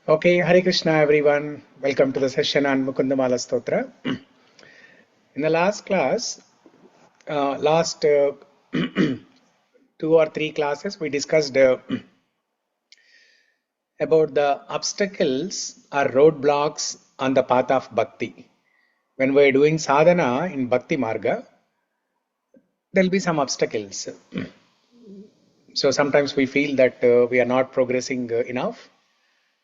Okay, Hare Krishna everyone. Welcome to the session on Mukunda-Mālā-Stotra. In the last class, last 2 or 3 classes, we discussed about the obstacles or roadblocks on the path of Bhakti. When we are doing sadhana in Bhakti Marga, there will be some obstacles. So sometimes we feel that we are not progressing enough.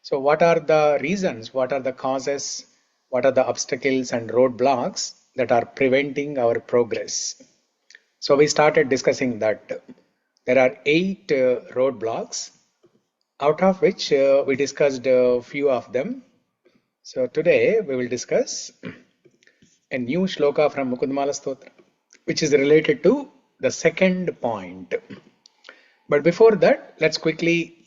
So what are the reasons, what are the causes, what are the obstacles and roadblocks that are preventing our progress? So we started discussing that there are 8 roadblocks, out of which we discussed a few of them. So today we will discuss a new shloka from Mukunda-Mālā-Stotra, which is related to the second point. But before that, let's quickly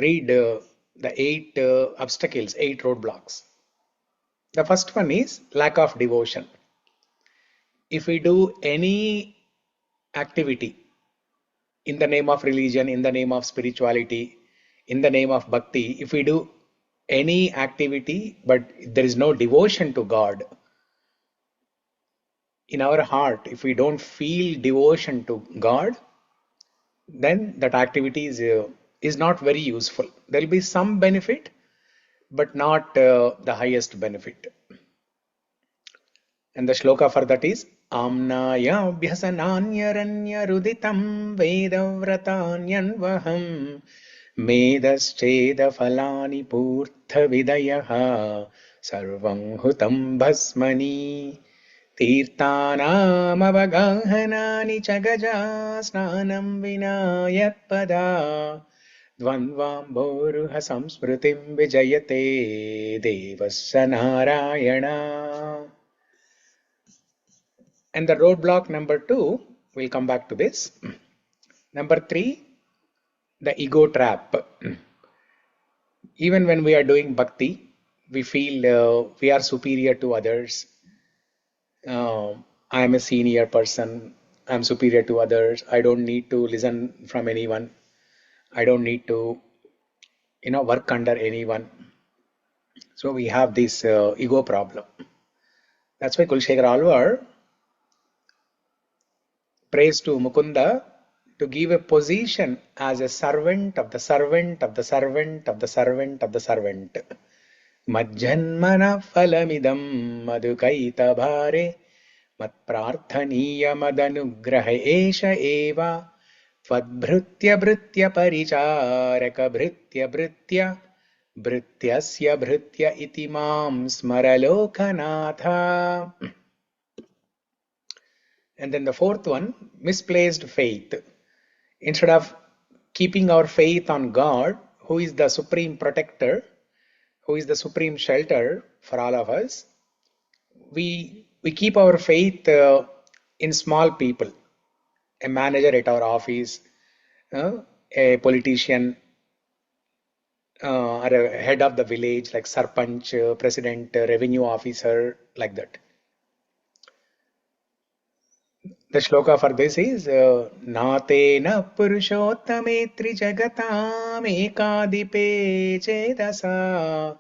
read the 8 obstacles, 8 roadblocks. The first one is lack of devotion. If we do any activity in the name of religion, in the name of spirituality, in the name of bhakti, if we do any activity but there is no devotion to God, in our heart, if we don't feel devotion to God, then that activity is not very useful. There will be some benefit, but not the highest benefit. And the shloka for that is Amnaya bhyasananya ruditam vedavratanyanvaham medascheda falani purtha vidayaha sarvam hutam bhasmani tirtanam avagahanani chagaja snanam vinayatpada dvandvamboruha samsmritim vijayate devassa Narayana. And the roadblock number 2, we'll come back to this. Number 3, the ego trap. Even when we are doing bhakti, we feel we are superior to others. I am a senior person. I am superior to others. I don't need to listen from anyone. I don't need to, work under anyone. So we have this ego problem. That's why Kulshekhar Alvar prays to Mukunda to give a position as a servant of the servant of the servant of the servant of the servant. Majjanmana phalamidam madhukaita bhare matprarthaniya madanugraha esha eva tvadbhrutya bhrutya paricharaka bhrutya bhrutya bhrutyasya bhrutya iti mam smaralokanatha. And then the fourth one, misplaced faith. Instead of keeping our faith on God, who is the supreme protector, who is the supreme shelter for all of us, we keep our faith in small people, a manager at our office, a politician, or a head of the village like sarpanch, president, revenue officer, like that. The shloka for this is Nātena purushottametri jagatam ekadipe chetasa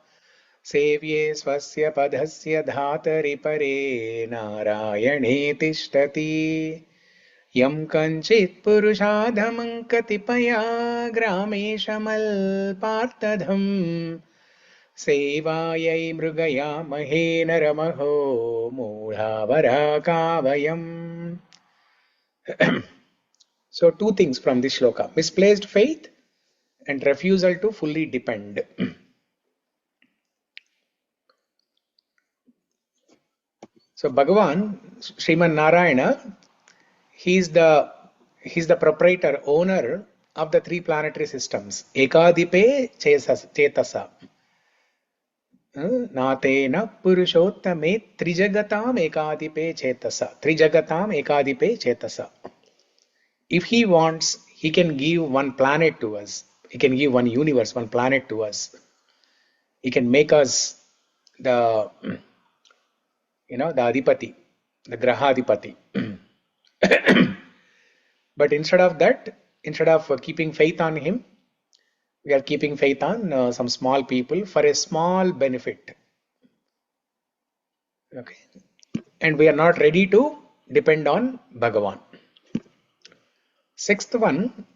sevye svasya padhasya dhatari pare nārāyane tishtati yam kanchit purushadhamam katipaya grameshamal partadham sevayai mrugaya mahena ramaho mūಢavara kavayam. So 2 things from this shloka: misplaced faith and refusal to fully depend. So Bhagavan, śrīman-nārayan, he's the proprietor, owner of the 3 planetary systems. Ekadipe chetasa. Nātena purushottame trijagatam ekadipe chetasa. Trijagatam ekadipe chetasa. If he wants, he can give one planet to us. He can give one universe, one planet to us. He can make us the, the adipati, the graha-adipati. But instead of that, instead of keeping faith on him, We are keeping faith on some small people for a small benefit. Okay. And we are not ready to depend on Bhagavan. Sixth one,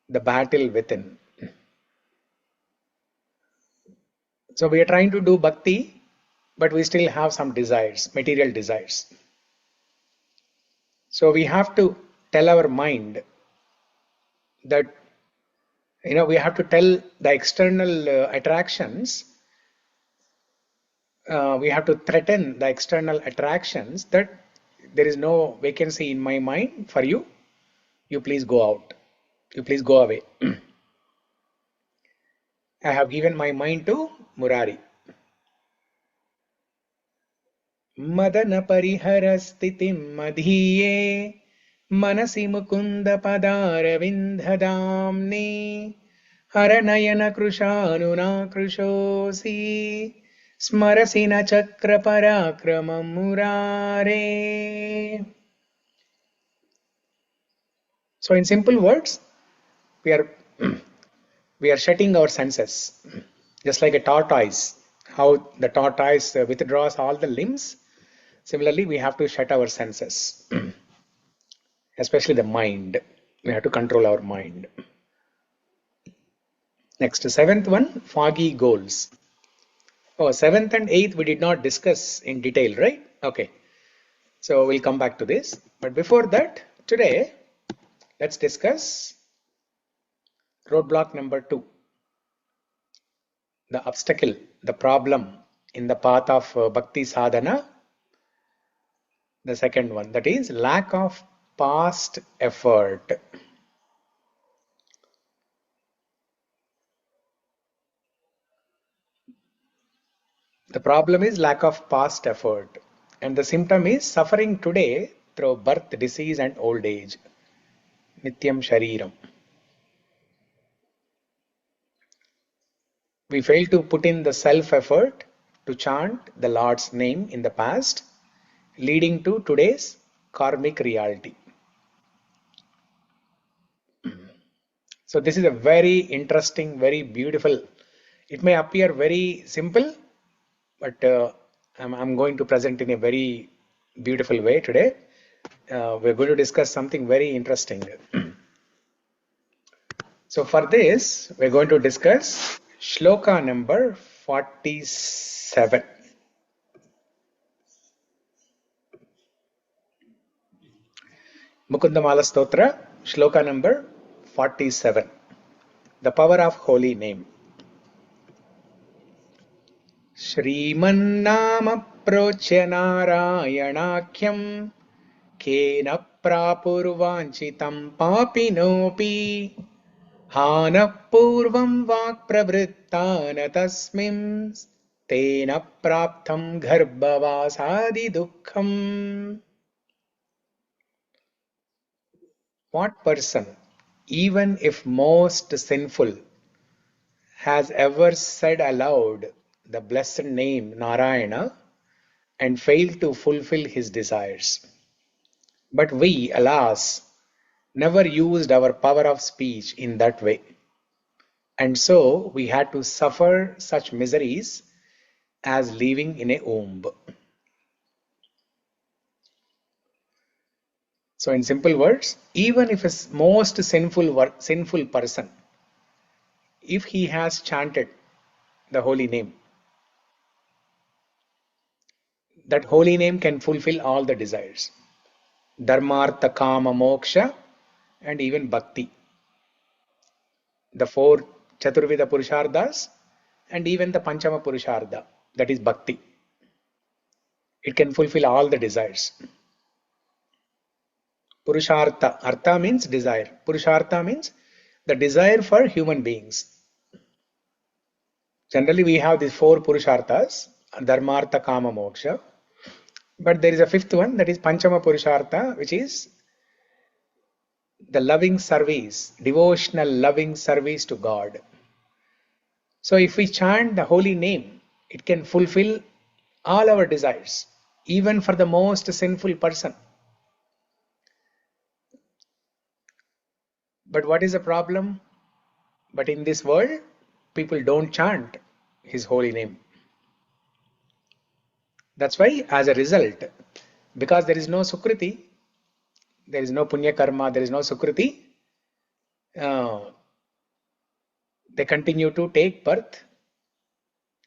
the battle within. So we are trying to do bhakti, but we still have some desires, material desires. So we have to tell our mind that, we have to tell the external attractions, we have to threaten the external attractions that there is no vacancy in my mind for you. You please go out. You please go away. I have given my mind to Murari. Madana parihara sthitim madhiye manasi mukunda padara vindhadamne haranayana krushanuna krushosi smarasina chakra parakramam murare. So in simple words, we are we are shutting our senses, just like a tortoise. How the tortoise withdraws all the limbs, similarly we have to shut our senses, especially the mind. We have to control our mind. Next, seventh one, foggy goals. Oh, seventh and eighth we did not discuss in detail, right? Okay, so we'll come back to this. But before that, today let's discuss roadblock number 2. The obstacle, the problem in the path of bhakti sadhana. The second one, that is lack of past effort. The problem is lack of past effort, and the symptom is suffering today through birth, disease and old age. Nityam shariram. We fail to put in the self-effort to chant the Lord's name in the past, leading to today's karmic reality. So this is a very interesting, very beautiful. It may appear very simple, but I'm going to present in a very beautiful way today. We're going to discuss something very interesting. So for this, we're going to discuss Shloka number 47. Mukunda-Mālā-Stotra, Shloka number 47. The power of holy name. śrīman-nāma procya nārāyan ākhyam khena prāpur vāñchitam pāpino'pi pūrvam vāk-pravr tasmim tena prāptam garbha-vāsādi-duh. What person, even if most sinful, has ever said aloud the blessed name Narayana and failed to fulfill his desires? But we, alas, never used our power of speech in that way. And so we had to suffer such miseries as living in a womb. So in simple words, even if a most sinful person, if he has chanted the holy name, that holy name can fulfill all the desires. Dharmartha, kama, moksha and even bhakti. The 4 Chaturveda Purusharthas and even the Panchama Purushartha, that is bhakti. It can fulfill all the desires. Purushartha, artha means desire. Purushartha means the desire for human beings. Generally we have these 4 Purusharthas, Dharmartha, Kama, Moksha. But there is a 5th one, that is Panchama Purushartha, which is the loving service, devotional loving service to God. So if we chant the holy name, it can fulfill all our desires, even for the most sinful person. But what is the problem? But in this world, people don't chant his holy name. That's why, as a result, because there is no sukriti, there is no punya karma, there is no sukriti, uh, they continue to take birth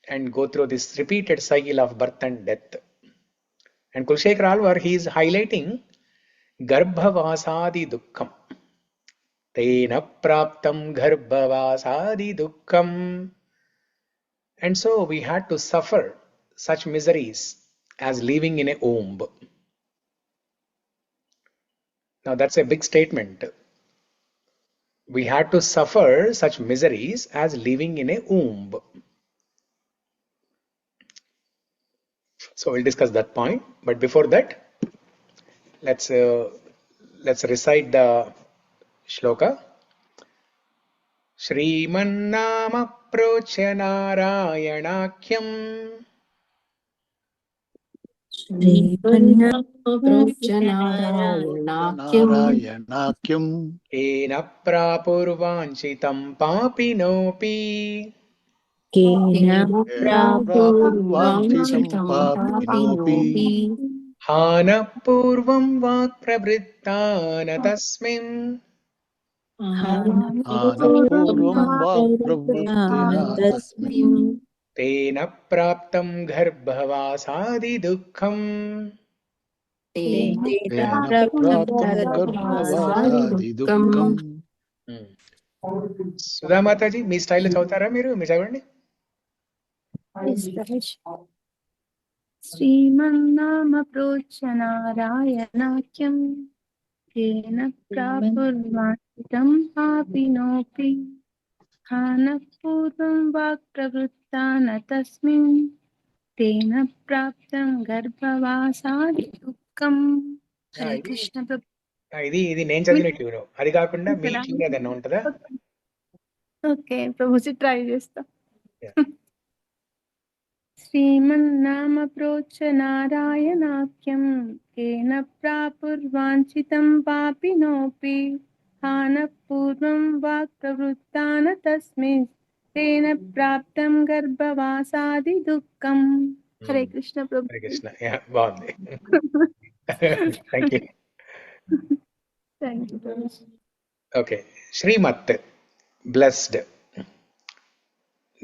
and go through this repeated cycle of birth and death. And Kulshekhar Alvar, he is highlighting garbha-vāsādi-duh. Tena prāptam garbha-vāsādi-duh. And so we had to suffer such miseries as living in a womb. Now that's a big statement. We had to suffer such miseries as living in a womb. So we'll discuss that point. But before that, let's recite the shloka. śrīman-nāma procya nārāyan-ākhyam procya nārāyan tena prāpur vāñchitam pāpino'pi prāpur vāñchitam pāpino'pi hāna pūrvam vāk-pravr tasmim tasmim tena prāptam garbha-vāsādi-duh. tena prāptam garbha-vāsādi-duh. Sudha Mataji మీ స్టైల్లో చదువుతారా మీరు చదవండి. śrīman-nāma procya nārāyan tena prāpur vāñchitam pāpino'pi pūrvam vāk-pravr tasmim tena prāptam garbha-vāsādi-duh. Hare Krishna ప్రభు. ఇది నేను చదివిన tune. అది కాకుండా మీ tune ఏదైనా ఉంటుందా? ఓకే ప్రభుజీ ట్రై చేస్తా. śrīman-nāma procya nārāyan tena prāpur vāñchitam pāpino'pi pūrvam vāk-pravr tasmim tena prāptam garbha-vāsādi-duh. Hare Krishna ప్రభు. హరే కృష్ణ. బాగుంది. Thank you. Okay. Srimat, blessed.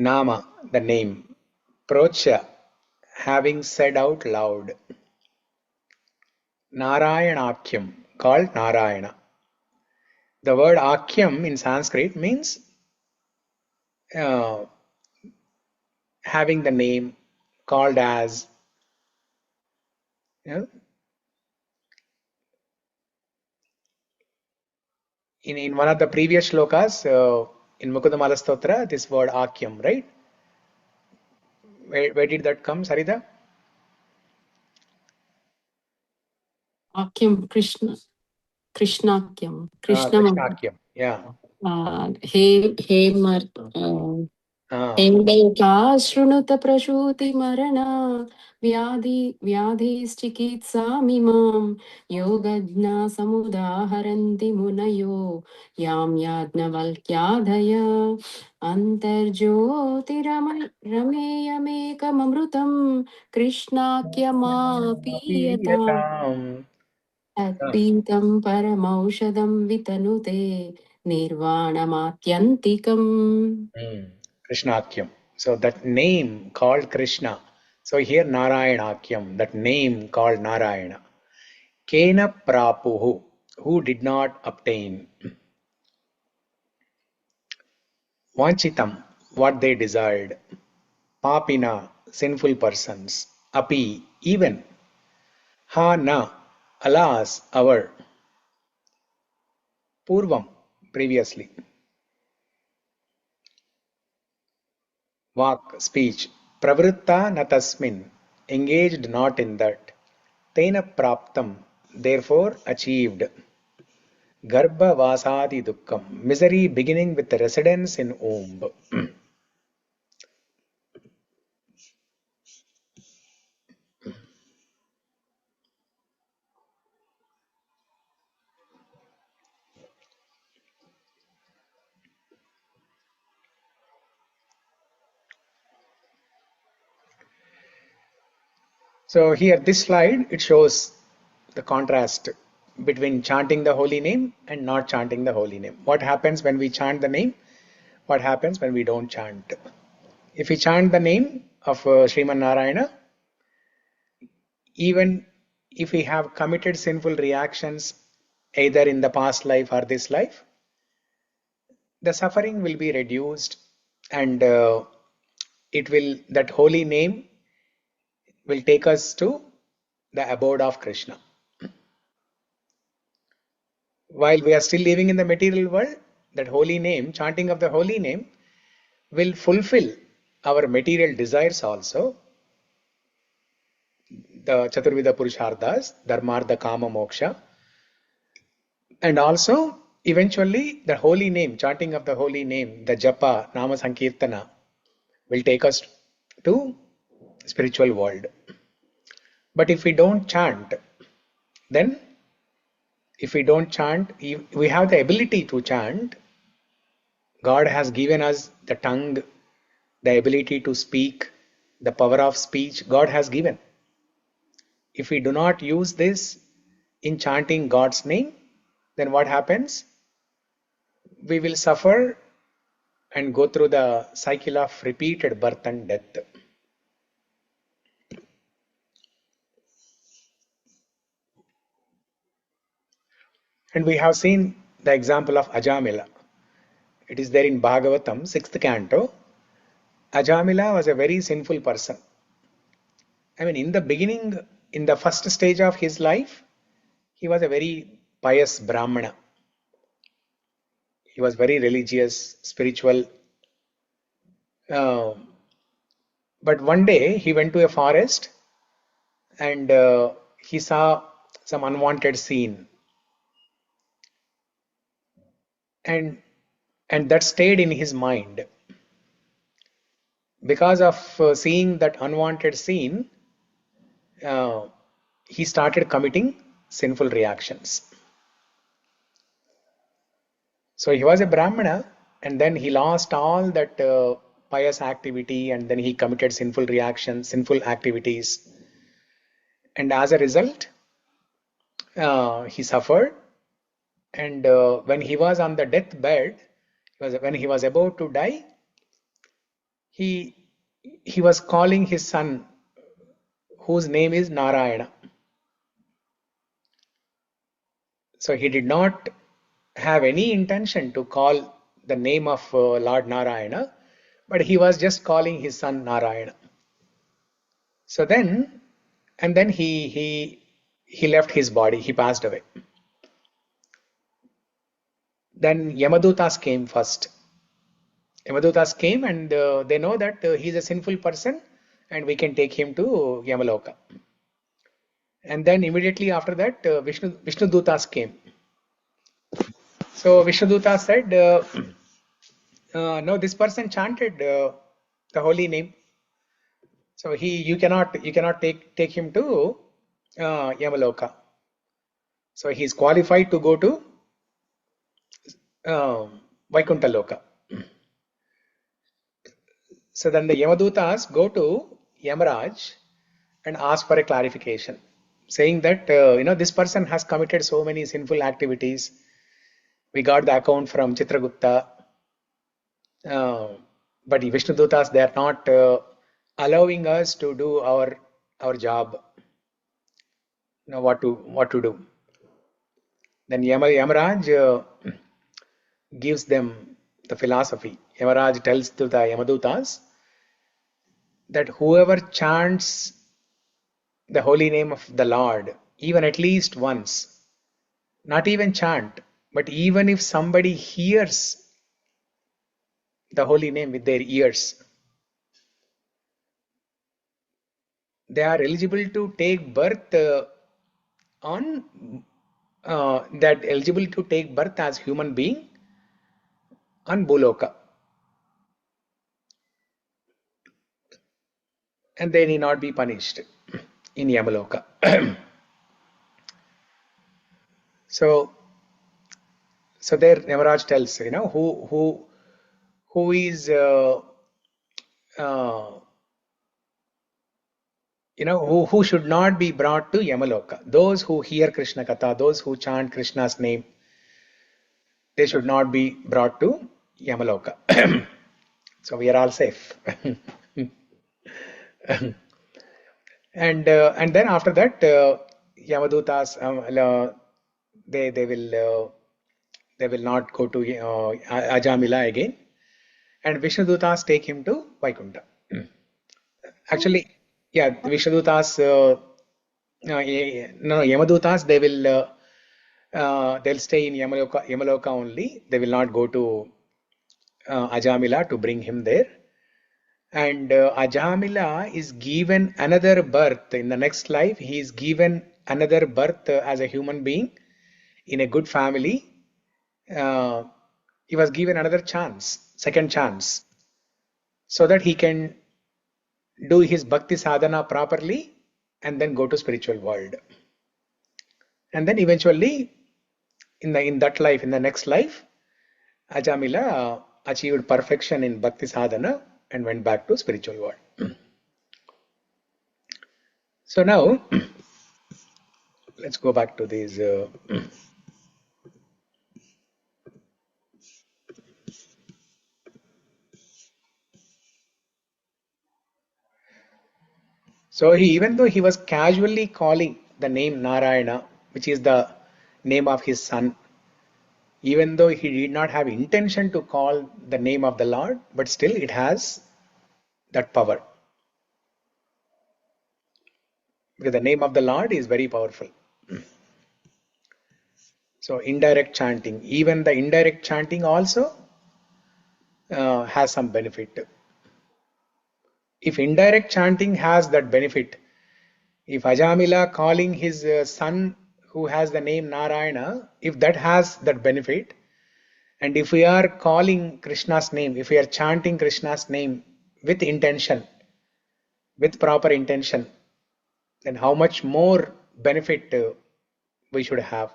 Nama, the name. Procya, having said out loud. Nārāyan-ākhyam, called Narayana. The word ākhyam in Sanskrit means having the name, called as. In one of the previous shlokas in Mukunda-Mālā-Stotra, this word ākhyam, right? Where did that come, Sarita? ākhyam, Krishna-ākhyam. Krishna-ākhyam, yeah. हेमका शृणुत प्रसूति मरणा व्याधिश्चिकित्सामिमां योगज्ञा समुदाहरन्ति मुनयो यां याज्ञवल्क्यादय अन्तर्ज्योतिरमेयमेकममृतं कृष्णाख्यमापीयताम् तत्पीतं परमौषधं वितनुते निर्वाणमात्यन्तिकम्. Krishna-ākhyam. So that name called Krishna. So here Nārāyan-ākhyam, that name called Narayana. Kena prāpuhu, who did not obtain. Vāñchitam, what they desired. Pāpina, sinful persons. Api, even. Ha na, alas, our. Pūrvam, previously. Vāk, speech. Pravritta na tasmin, engaged not in that. Tena prāptam, therefore achieved. Garbha-vāsādi-duh, misery beginning with residence in womb. So here, this slide, it shows the contrast between chanting the holy name and not chanting the holy name. What happens when we chant the name? What happens when we don't chant? If we chant the name of śrīman-nārayan, even if we have committed sinful reactions either in the past life or this life, the suffering will be reduced, and that holy name will take us to the abode of Krishna. While we are still living in the material world, that holy name, chanting of the holy name, will fulfill our material desires also. The Chaturvida Purusharthas, Dharmartha, Kama, Moksha. And also, eventually, the holy name, chanting of the holy name, the Japa, Nama Sankirtana, will take us to spiritual world. But if we don't chant, then if we don't chant, we have the ability to chant. God has given us the tongue, the ability to speak, the power of speech God has given. If we do not use this in chanting God's name, then what happens? We will suffer and go through the cycle of repeated birth and death. And we have seen the example of Ajamila. It is there in Bhagavatam, 6th canto. Ajamila was a very sinful person. I mean, in the beginning, in the first stage of his life, he was a very pious Brahmana. He was very religious, spiritual. But one day he went to a forest and he saw some unwanted scene. And that stayed in his mind. Because of seeing that unwanted scene, he started committing sinful reactions. So he was a Brahmana, and then he lost all that pious activity, and then he committed sinful reactions, sinful activities. And as a result, he suffered. And when he was on the deathbed, when he was about to die, he was calling his son, whose name is Narayana. So he did not have any intention to call the name of Lord Narayana, but he was just calling his son Narayana. So then, and then he left his body, he passed away. Then Yamadutas came first. Yamadutas came, and they know that he is a sinful person and we can take him to Yamaloka. And then immediately after that, Vishnudutas came. So Vishnudutas said, no, this person chanted the holy name. So you cannot take him to Yamaloka. So he is qualified to go to Vaikuntha Loka. So then the Yamadutas go to Yamaraj and ask for a clarification, saying that this person has committed so many sinful activities. We got the account from Chitragupta, but Vishnudutas, they are not allowing us to do our job. What to do? Then Yamaraj gives them the philosophy. Yamaraj tells to the Yamadutas that whoever chants the holy name of the Lord, even at least once, not even chant, but even if somebody hears the holy name with their ears, they are eligible to take birth as human being on Bhuloka. And they need not be punished in Yamaloka. So there Yamaraj tells, who is who should not be brought to Yamaloka. Those who hear Krishna Katha, those who chant Krishna's name, they should not be brought to Yamaloka. So we are all safe. And then after that, Yamadutas, they will not go to Ajamila again, and Vishnudutas take him to Vaikuntha. Actually, yeah, Vishnudutas, Yamadutas, they'll stay in Yamaloka only. They will not go to Ajamila to bring him there. And Ajamila is given another birth. In the next life, he is given another birth as a human being in a good family. He was given another chance, second chance, so that he can do his bhakti sadhana properly and then go to spiritual world. And then eventually, in that life, in the next life, Ajamila achieved perfection in bhakti sadhana and went back to spiritual world. So now, let's go back to these. So even though he was casually calling the name Narayana, which is the name of his son, even though he did not have intention to call the name of the Lord, but still it has that power. Because the name of the Lord is very powerful. So indirect chanting, even the indirect chanting also has some benefit. If indirect chanting has that benefit, if Ajamila calling his son who has the name Narayana, if that has that benefit, and if we are calling Krishna's name, if we are chanting Krishna's name with intention, with proper intention, then how much more benefit we should have.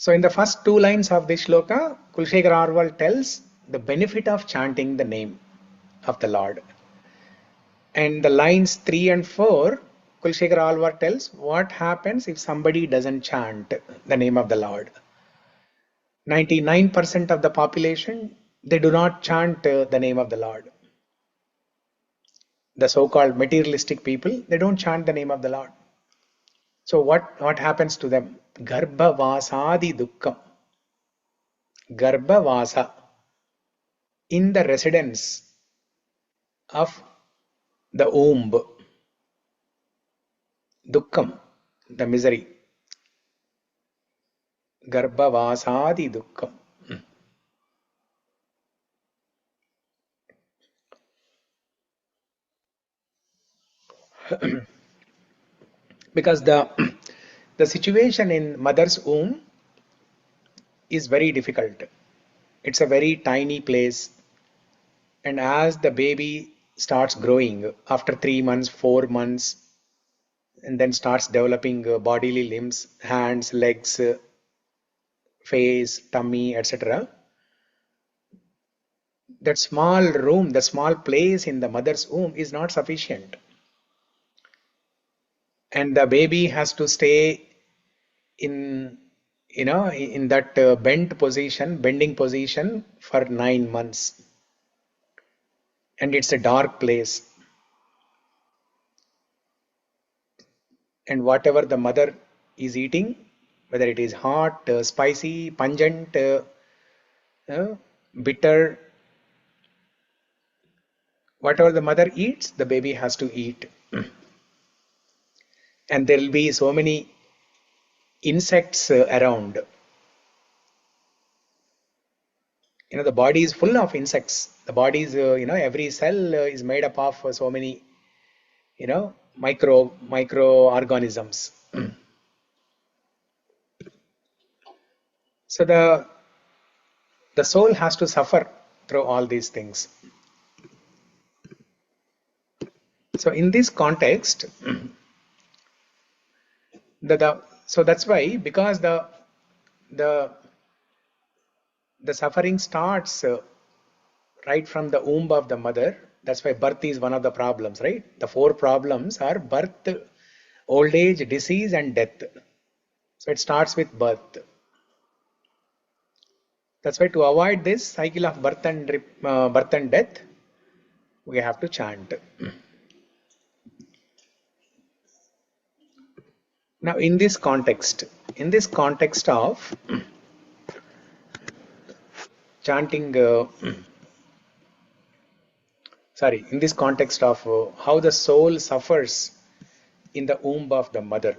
So in the first two lines of this shloka, Kulshekhara Arwal tells the benefit of chanting the name of the Lord. And the lines 3 and 4, Kulshekhara Alvar tells what happens if somebody doesn't chant the name of the Lord. 99% of the population, they do not chant the name of the Lord. The so-called materialistic people, they don't chant the name of the Lord. So what happens to them? Garbha-vāsādi-duh. Garbha-vāsa, in the residence of the womb. Dukkham, the misery. Garbha-vāsādi-duh. Because the situation in mother's womb is very difficult. It's a very tiny place, and as the baby starts growing after 3 months, 4 months, and then starts developing bodily limbs, hands, legs, face, tummy, etc., that small room, the small place in the mother's womb is not sufficient, and the baby has to stay in that bending position for 9 months, and it's a dark place, and whatever the mother is eating, whether it is hot, spicy, pungent, bitter, whatever the mother eats, the baby has to eat. And there will be so many insects around. The body is full of insects. The body is, every cell is made up of so many, microorganisms. So the soul has to suffer through all these things. So in this context, so that's why, because the the suffering starts right from the womb of the mother. That's why birth is one of the problems, right? The four problems are birth, old age, disease, and death. So it starts with birth. That's why to avoid this cycle of birth and death, we have to chant. Now, in this context of chanting, in this context of how the soul suffers in the womb of the mother.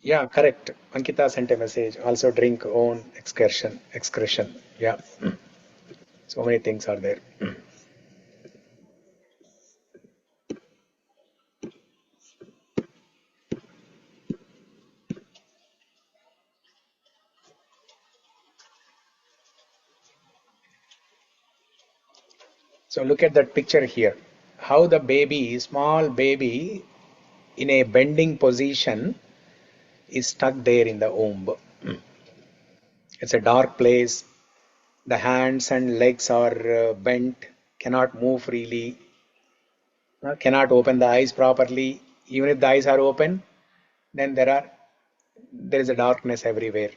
Yeah, correct. Ankita sent a message. Also drink own excretion. Yeah. So many things are there. So look at that picture here. How the baby, small baby, in a bending position is stuck there in the womb. It's a dark place. The hands and legs are bent, cannot move freely, cannot open the eyes properly. Even if the eyes are open, then there is a darkness everywhere.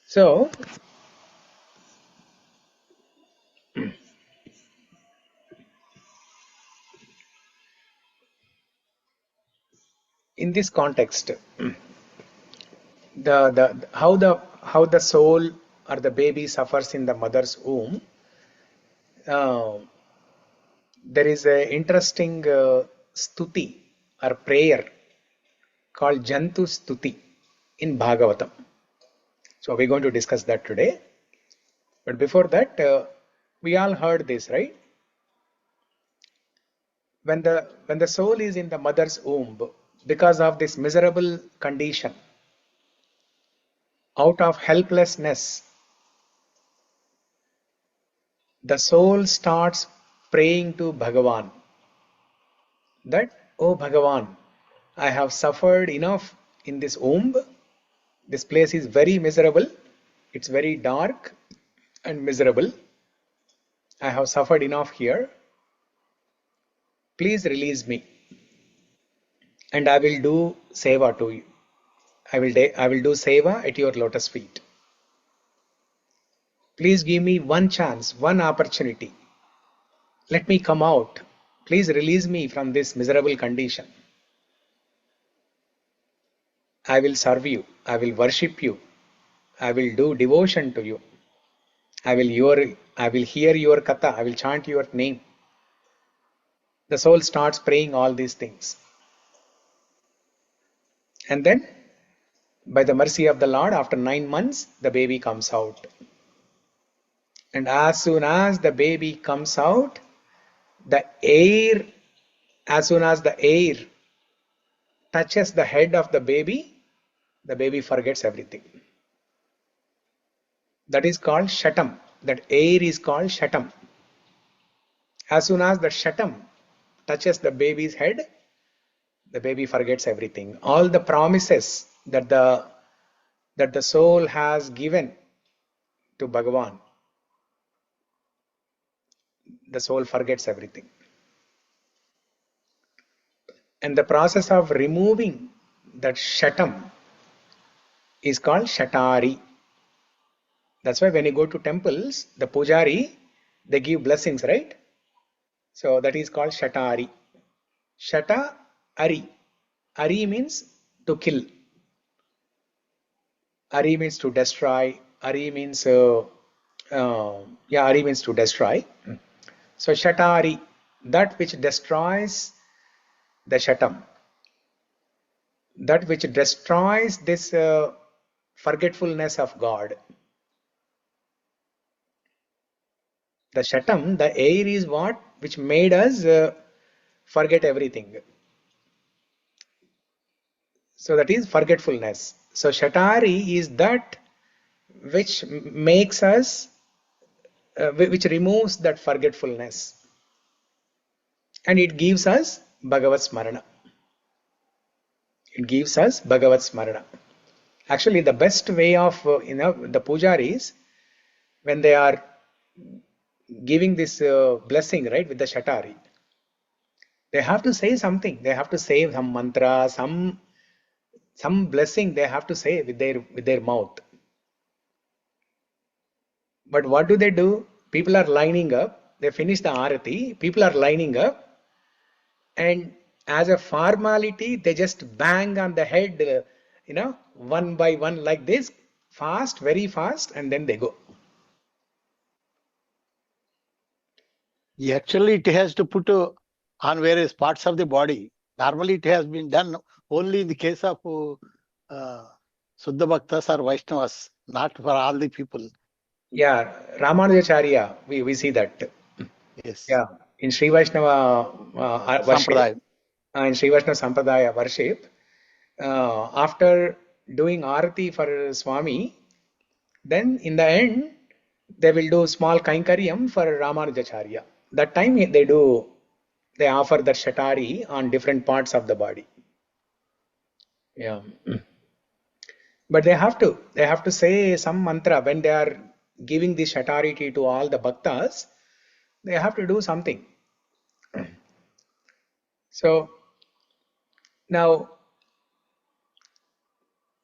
So in this context, how the soul or the baby suffers in the mother's womb, there is a interesting stuti or prayer called Jantu Stuti in Bhagavatam. So we're going to discuss that today. But before that, we all heard this, right? When the soul is in the mother's womb, because of this miserable condition, out of helplessness, the soul starts praying to Bhagavan that, oh Bhagavan, I have suffered enough in this womb. This place is very miserable. It's very dark and miserable. I have suffered enough here. Please release me, and I will do seva to you. I will do seva at your lotus feet. Please give me one chance, one opportunity. Let me come out. Please release me from this miserable condition. I will serve you. I will worship you. I will do devotion to you. I will hear your katha. I will chant your name. The soul starts praying all these things. And then, by the mercy of the Lord, after 9 months, the baby comes out. And as soon as the baby comes out, as soon as the air touches the head of the baby forgets everything. That is called shatam. That air is called shatam. As soon as the shatam touches the baby's head, the baby forgets everything. All the promises that the soul has given to Bhagavan, the soul forgets everything. And the process of removing that shatam is called shatari. That's why when you go to temples, the pujari, they give blessings, right? So that is called shatari. Shata ari. Ari means to kill. Ari means to destroy. Ari means Ari means to destroy. So shatari, that which destroys the shatam, that which destroys this forgetfulness of God. The shatam, the air, is what which made us forget everything. So that is forgetfulness. So shatari is that which makes us which removes that forgetfulness, and it gives us Bhagavat Smarana. It gives us Bhagavat Smarana. Actually, the best way of the pujaris, when they are giving this blessing, right, with the shatari, they have to say something. They have to say some mantra, some blessing they have to say with their mouth. But what do? People are lining up. They finish the arati. People are lining up, and as a formality, they just bang on the head, one by one like this, fast, very fast, and then they go. Actually, it has to put on various parts of the body. Normally, it has been done only in the case of Suddha Bhaktas or Vaishnavas, not for all the people. Yeah, Ramanujacharya, we see that. Yes. Yeah, in Sri Vaishnava worship, Sampradaya. in Sri Vaishnava Sampradaya worship, after doing arati for Swami, then in the end, they will do small kainkaryam for Ramanujacharya. That time they offer the shatari on different parts of the body. Yeah. But they have to say some mantra when they are giving the shatariti to all the bhaktas. They have to do something. So now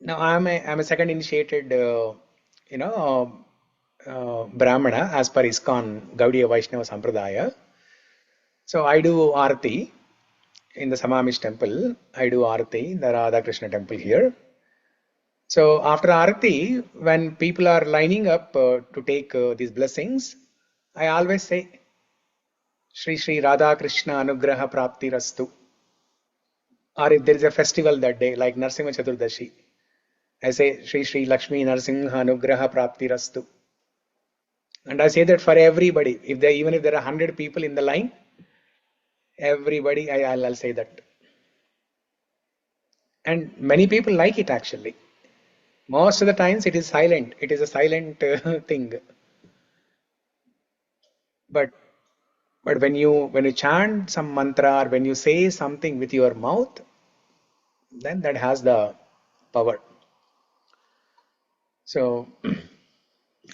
I'm a second initiated Brahmana as per ISKCON Gaudiya Vaishnava Sampradaya. So I do arati in the Samamish temple. I do arati in the Radha Krishna temple here. So after arati, when people are lining up to take these blessings, I always say Shri Shri Radha Krishna Anugraha Prapti Rastu. Or if there is a festival that day, like Narsimha Chaturdashi, I say Shri Shri Lakshmi Narsimha Anugraha Prapti Rastu. And I say that for everybody. Even if there are 100 people in the line, everybody, I'll say that. And many people like it actually. Most of the times it is silent. It is a silent thing. But when you chant some mantra or when you say something with your mouth, then that has the power. So,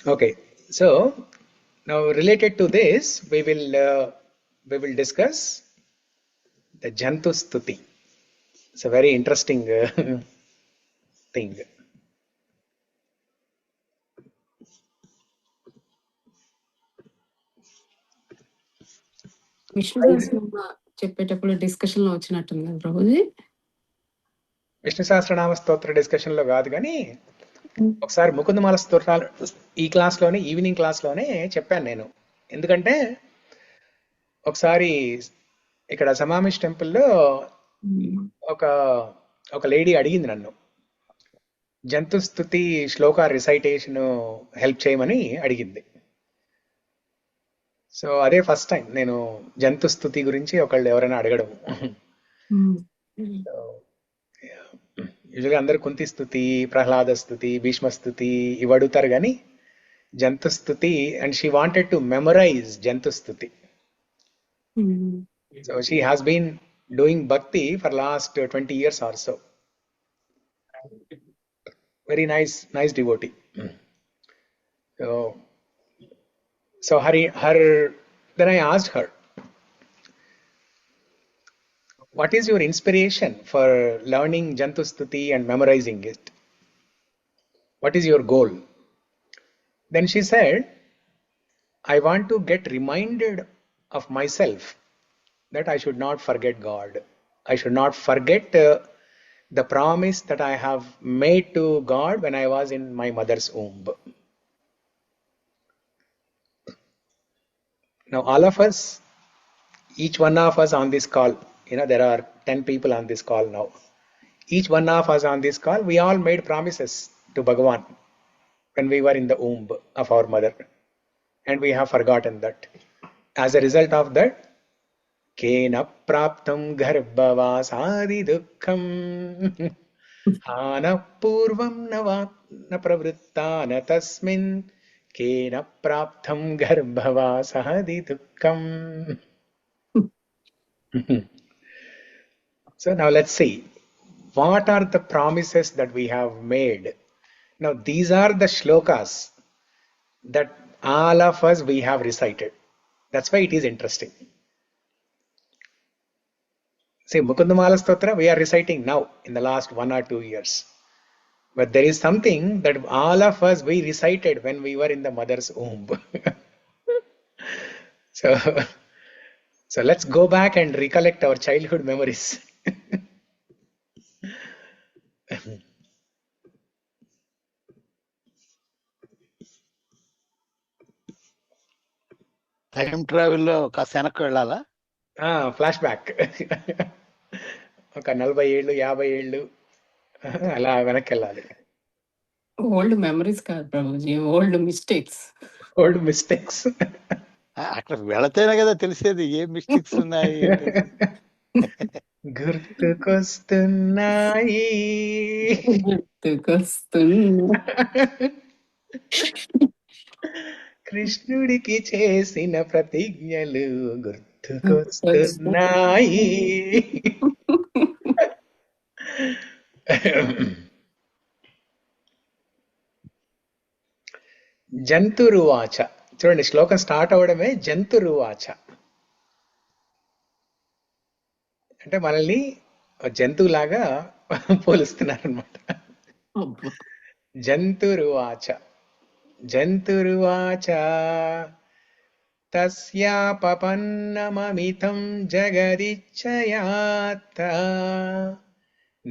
okay. So now related to this, we will discuss the Jantu Stuti. It's a very interesting thing. Vishnu Sahasranama చెప్పేటప్పుడు discussion లో వచ్చినట్టుంది కదా ప్రభుజీ. విష్ణు సహస్రనామ స్తోత్ర discussion లో కాదు కానీ ఒకసారి ముకుందమాల స్తోత్రాలు ఈ క్లాస్ లోనే, ఈవినింగ్ క్లాస్ లోనే చెప్పాను నేను. ఎందుకంటే ఒకసారి ఇక్కడ సమామిష్ టెంపుల్లో ఒక లేడీ అడిగింది నన్ను, జంతు స్తుతి శ్లోక రిసైటేషన్ హెల్ప్ చేయమని అడిగింది. సో అదే ఫస్ట్ టైం నేను జంతు స్తుతి గురించి ఒకళ్ళు ఎవరైనా అడగడం. యూజువల్గా అందరు కుంతి స్తుతి, ప్రహ్లాద స్తుతి, భీష్మ స్తుతి ఇవి అడుగుతారు కానీ జంతు స్తుతి, and she wanted to memorise జంతు స్తుతి. So she has been doing bhakti for last 20 years or so. Very nice devotee. So then I asked her, what is your inspiration for learning Jantu Stuti and memorizing it? What is your goal? Then she said, I want to get reminded of myself that I should not forget God. I should not forget the promise that I have made to God when I was in my mother's womb. Now all of us, each one of us on this call, there are 10 people on this call now. Each one of us on this call, we all made promises to Bhagavan when we were in the womb of our mother, and we have forgotten that. As a result of that, tena prāptam garbha-vāsādi-duh kham pūrvam na pravritta na tasmim kena prāptam garbha-vāsādi-duh. So now let's see. What are the promises that we have made? Now these are the shlokas that all of us we have recited. That's why it is interesting. See, Mukunda-Mālā-Stotra we are reciting now in the last 1 or 2 years. But there is something that all of us we recited when we were in the mother's womb. So, so let's go back and recollect our childhood memories. Time travel కాస్త వెనక్కి వెళ్ళాలా? Flash back ఒక 40 ఏళ్ళు 50 ఏళ్ళు అలా వెనక్కి వెళ్ళాలి. Old memories కాదు Prabhuji, old mistakes. Old mistakes. అక్కడ వెళతేనే కదా తెలిసేది ఏం మిస్టేక్స్ ఉన్నాయి. గుర్తుకొస్తున్నాయి గుర్తుకొస్తున్నా కృష్ణుడికి చేసిన ప్రతిజ్ఞలు గుర్తుకొస్తున్నాయి. జంతురువాచ. చూడండి, శ్లోకం స్టార్ట్ అవడమే జంతురువాచ అంటే మనల్ని జంతువులాగా పోలుస్తున్నారు అనమాట. జంతురువాచ జంతురువాచ తస్యాపపన్నమమితం జగదిచ్చయాత్త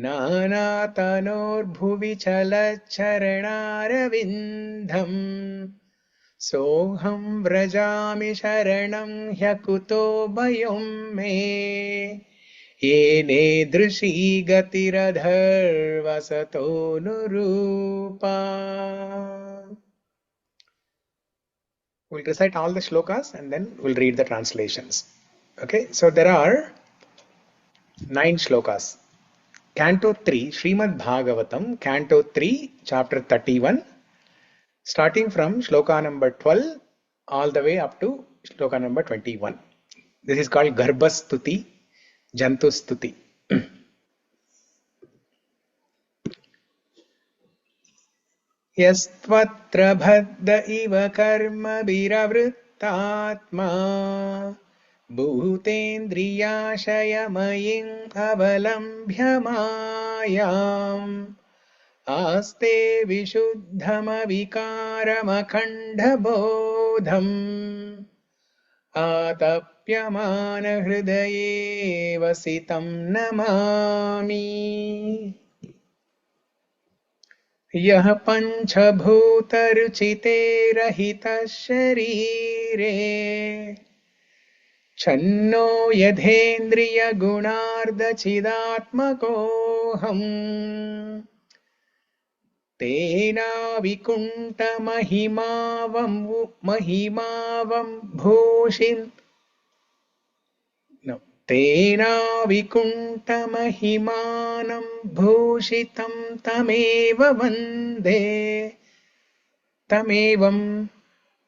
నానాతనోర్భువి చలచ్చరణారవిందం సోహం వ్రజామి శరణం హ్యకుతో భయం మే ఏనేదృశీ గతిరధర్వసతో నురూపా. We'll recite all the shlokas and then we'll read the translations. Okay, so there are 9 shlokas. Canto 3, Śrīman-Bhāgavatam, Canto 3, Chapter 31, starting from shloka number 12 all the way up to shloka number 21. This is called Garbha Stuti, Jantu Stuti. यस्त्वत्र बद्ध इव कर्मभिरवृत्तात्मा भूतेन्द्रियाशयमयीम् अवलम्ब्य मायाम् आस्ते विशुद्धमविकारमखण्डबोधम् आतप्यमानहृदये वसितं नमामि. यः पञ्चभूतरुचिते रहितः शरीरे छन्नो यथेन्द्रियगुणार्धचिदात्मकोऽहम् तेना विकुण्ठमहिमानं भूषितं तमेवं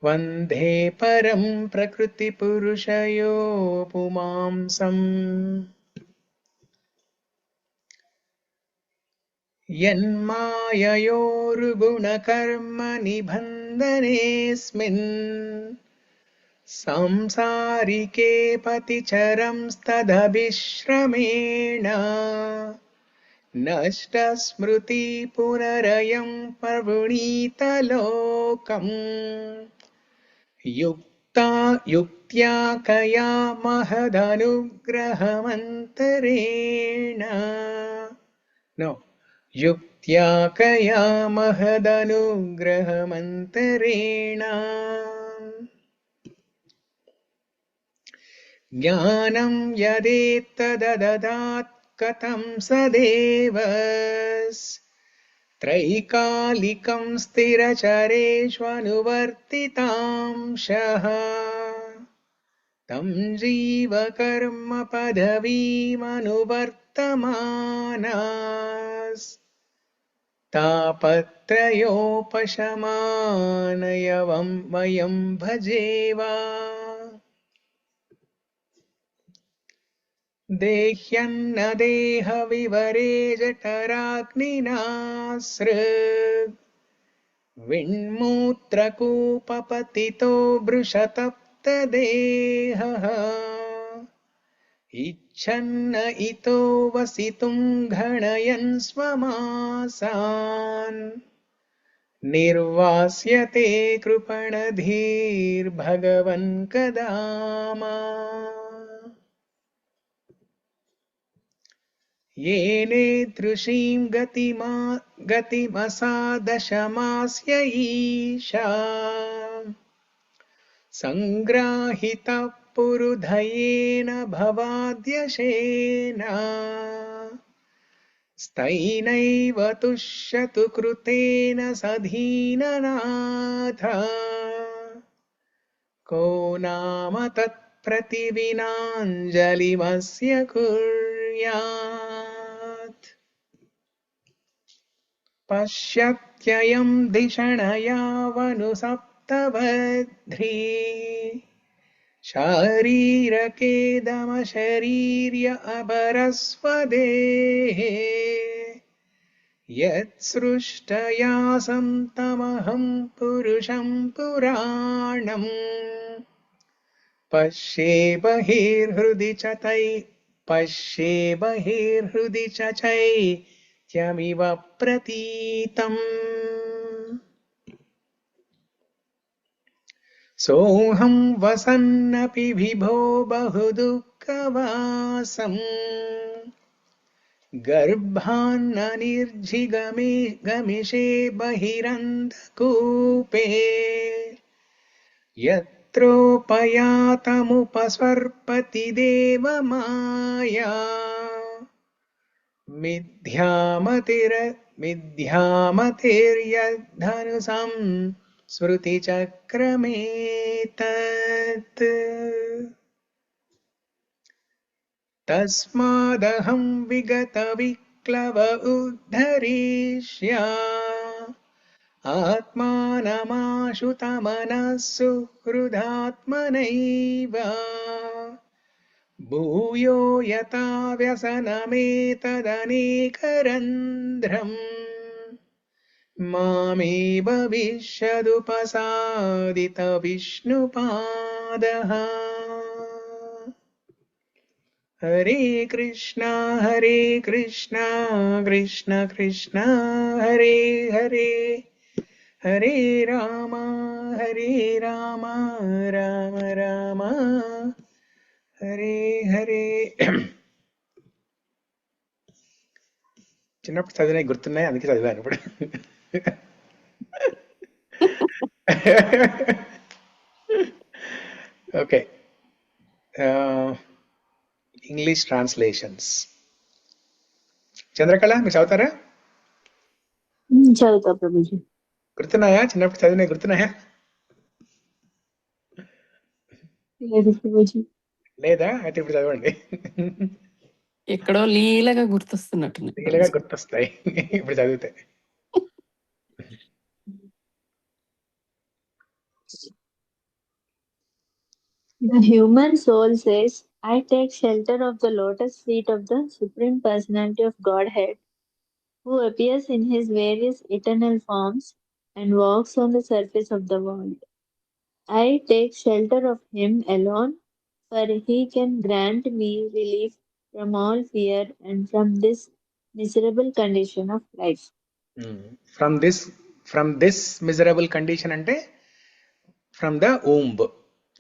वन्दे परं प्रकृतिपुरुषयो पुमांसम्. यन्माययोर्गुणकर्म निबन्धनेऽस्मिन् संसारिके पतिचरंस्तदभिश्रमेण नष्टस्मृति पुनरयं प्रवृणीतलोकम् युक्त्या कया महदनुग्रहमन्तरेण युक्त्या कया महदनुग्रहमन्तरेण ज्ञानं यदेतदददात् कथं सदेवस्त्रैकालिकं स्थिरचरेष्वनुवर्तितांशः तं जीवकर्म पदवीमनुवर्तमानास्. 9 तापत्रयोपशमानयवं वयं भजेवा देह्यन्न देहविवरे जठराग्निना सृक् विण्मूत्रकूपपतितो वृषतप्तदेहः इच्छन्न इतो वसितुं घणयन् स्वमासान् निर्वास्यते कृपणधीर्भगवन् कदामा येनेदृशीं गतिमसादशमास्य ईशा सङ्ग्राहितः पुरुधयेन भवाद्यशेना स्थैनैव तुष्यतु कृतेन सधीननाथ को नाम तत्प्रतिविनाञ्जलिमस्य कुर्यात् पश्यत्ययं धिषणयावनुसप्तवध्री शारीरकेदमशरीर्य अबरस्वदेहे यत्सृष्टया संतमहं पुरुषं पुराणम् पश्ये बहिर्हृदि च चैत्यमिव प्रतीतम् सोऽहं वसन्नपि विभो बहुदुःखवासम् गर्भान्न निर्जिगमिषे बहिरन्धकूपे यत्रोपयातमुपसर्पति देवमाया मिथ्यामतिर्यद्धनुसं स्मृतिचक्रमेतत् तस्मादहं विगतविक्लव उद्धरिष्या आत्मानमाशुतमनः सुहृदात्मनैव भूयो यथा व्यसनमेतदनेकरन्ध्रम् मामेव विष्यदुपसादितविष्णुपादः हरे कृष्णा कृष्ण कृष्ण हरे हरे हरे राम राम राम हरे हरे చిన్నప్పుడు చదివినవి గుర్తున్నాయి, అందుకే చదివాను ఇప్పుడు. Okay, English translations. చంద్రకళ మీరు చదువుతారా? చదువుతా ప్రభుజీ. గుర్తున్నాయా? చిన్నప్పుడు చదివినవి గుర్తున్నాయా? లేదు ప్రభుజీ. లేదా? అయితే ఇప్పుడు చదవండి. ఎక్కడో లీలగా గుర్తొస్తున్నట్టు. లీలగా గుర్తొస్తాయి ఇప్పుడు చదివితే. The human soul says, I take shelter of the lotus feet of the Supreme Personality of Godhead, who appears in his various eternal forms and walks on the surface of the world. I take shelter of him alone, for he can grant me relief from all fear and from this miserable condition of life. From this miserable condition అంటే from the womb,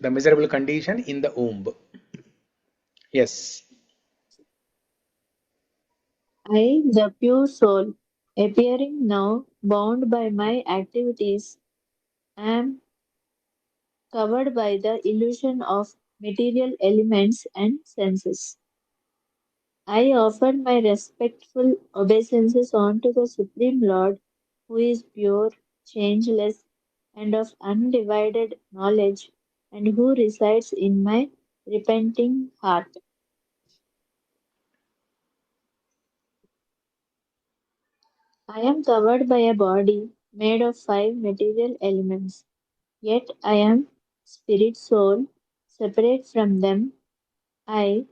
the miserable condition in the womb. Yes. I, the pure soul, appearing now bound by my activities, am covered by the illusion of material elements and senses. I offer my respectful obeisances unto the Supreme Lord, who is pure, changeless, and of undivided knowledge, and who resides in my repenting heart. I am covered by a body made of 5 material elements, yet I am spirit soul, separate from them. I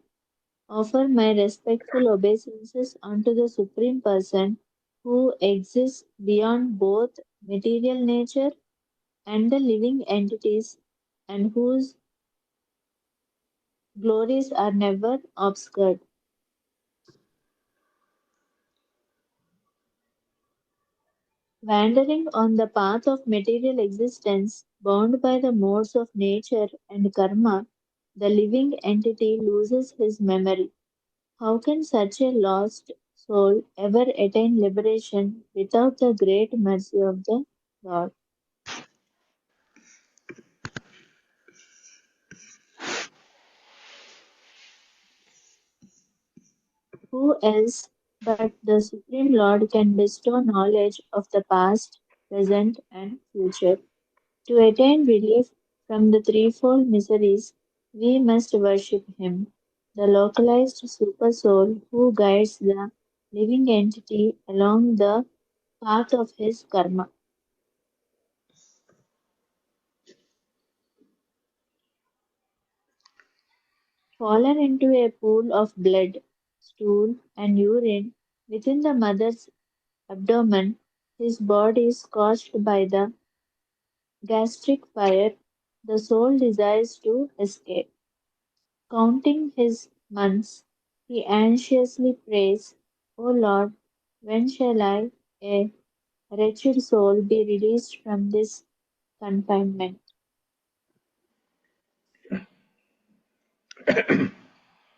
offer my respectful obeisances unto the Supreme Person who exists beyond both material nature and the living entities and whose glories are never obscured. Wandering on the path of material existence, bound by the modes of nature and karma, the living entity loses his memory. How can such a lost soul ever attain liberation without the great mercy of the Lord? Who else but the Supreme Lord can bestow knowledge of the past, present, and future? To attain relief from the threefold miseries, we must worship Him, the localized Super Soul who guides the living entity along the path of his karma. Fallen into a pool of blood, stool, and urine within the mother's abdomen, his body scorched by the gastric fire, the soul desires to escape. Counting his months, he anxiously prays, O Lord, when shall I, a wretched soul, be released from this confinement?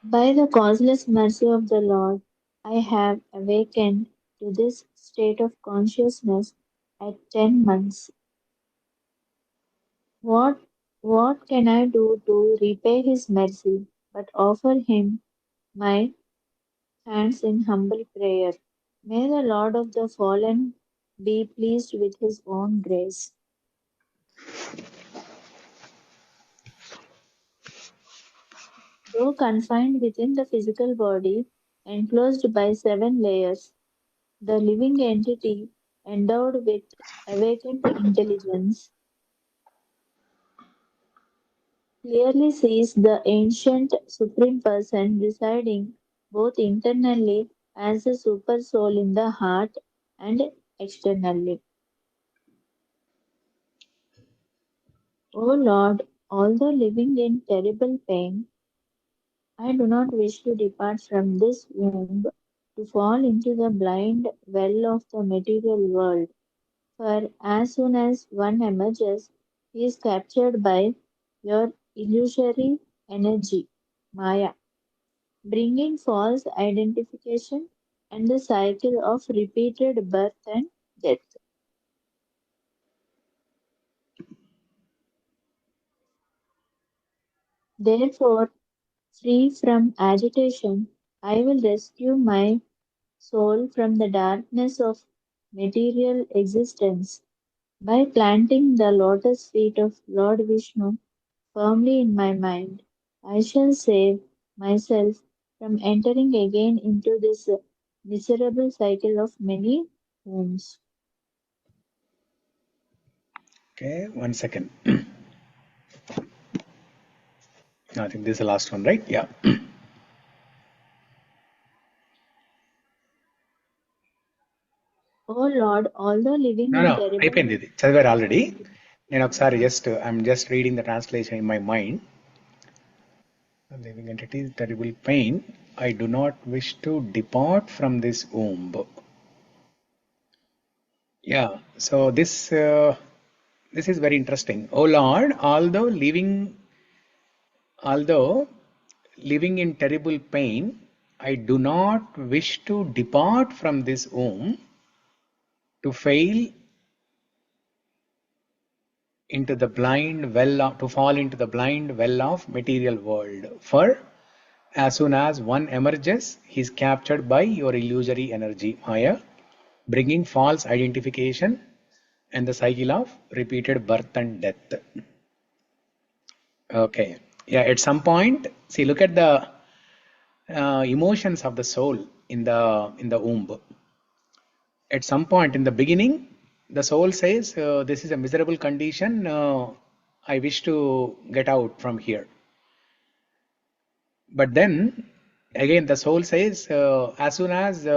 By the causeless mercy of the Lord, I have awakened to this state of consciousness at 10 months. What, what can I do to repay his mercy but offer him my hands in humble prayer? May the Lord of the fallen be pleased with his own grace. Though confined within the physical body, enclosed by 7 layers, the living entity, endowed with awakened intelligence, clearly sees the ancient Supreme Person residing both internally as the Super Soul in the heart and externally. O Lord, although living in terrible pain, I do not wish to depart from this womb to fall into the blind well of the material world. For as soon as one emerges, he is captured by your illusory energy, Maya, bringing false identification and the cycle of repeated birth and death. Therefore, free from agitation, I will rescue my soul from the darkness of material existence by planting the lotus feet of Lord Vishnu firmly in my mind. I shall save myself from entering again into this miserable cycle of many wounds. Okay, 1 second. I think this is the last one, right? Yeah. O Lord, although living No, in no, terrible అయిపోయింది ఇది చదివారు already. నేను ఒకసారి I'm just reading the translation in my mind. Living entities, terrible pain. I do not wish to depart from this womb. Yeah. So this is very interesting. Oh Lord, although living in terrible pain, I do not wish to depart from this womb to fail into the blind well to fall into the blind well of material world. For as soon as one emerges, he is captured by your illusory energy, Maya, bringing false identification and the cycle of repeated birth and death. Okay. Yeah, at some point, see, look at the emotions of the soul in the womb. at some point in the beginning, the soul says, this is a miserable condition. I wish to get out from here. But then again, the soul says, as soon as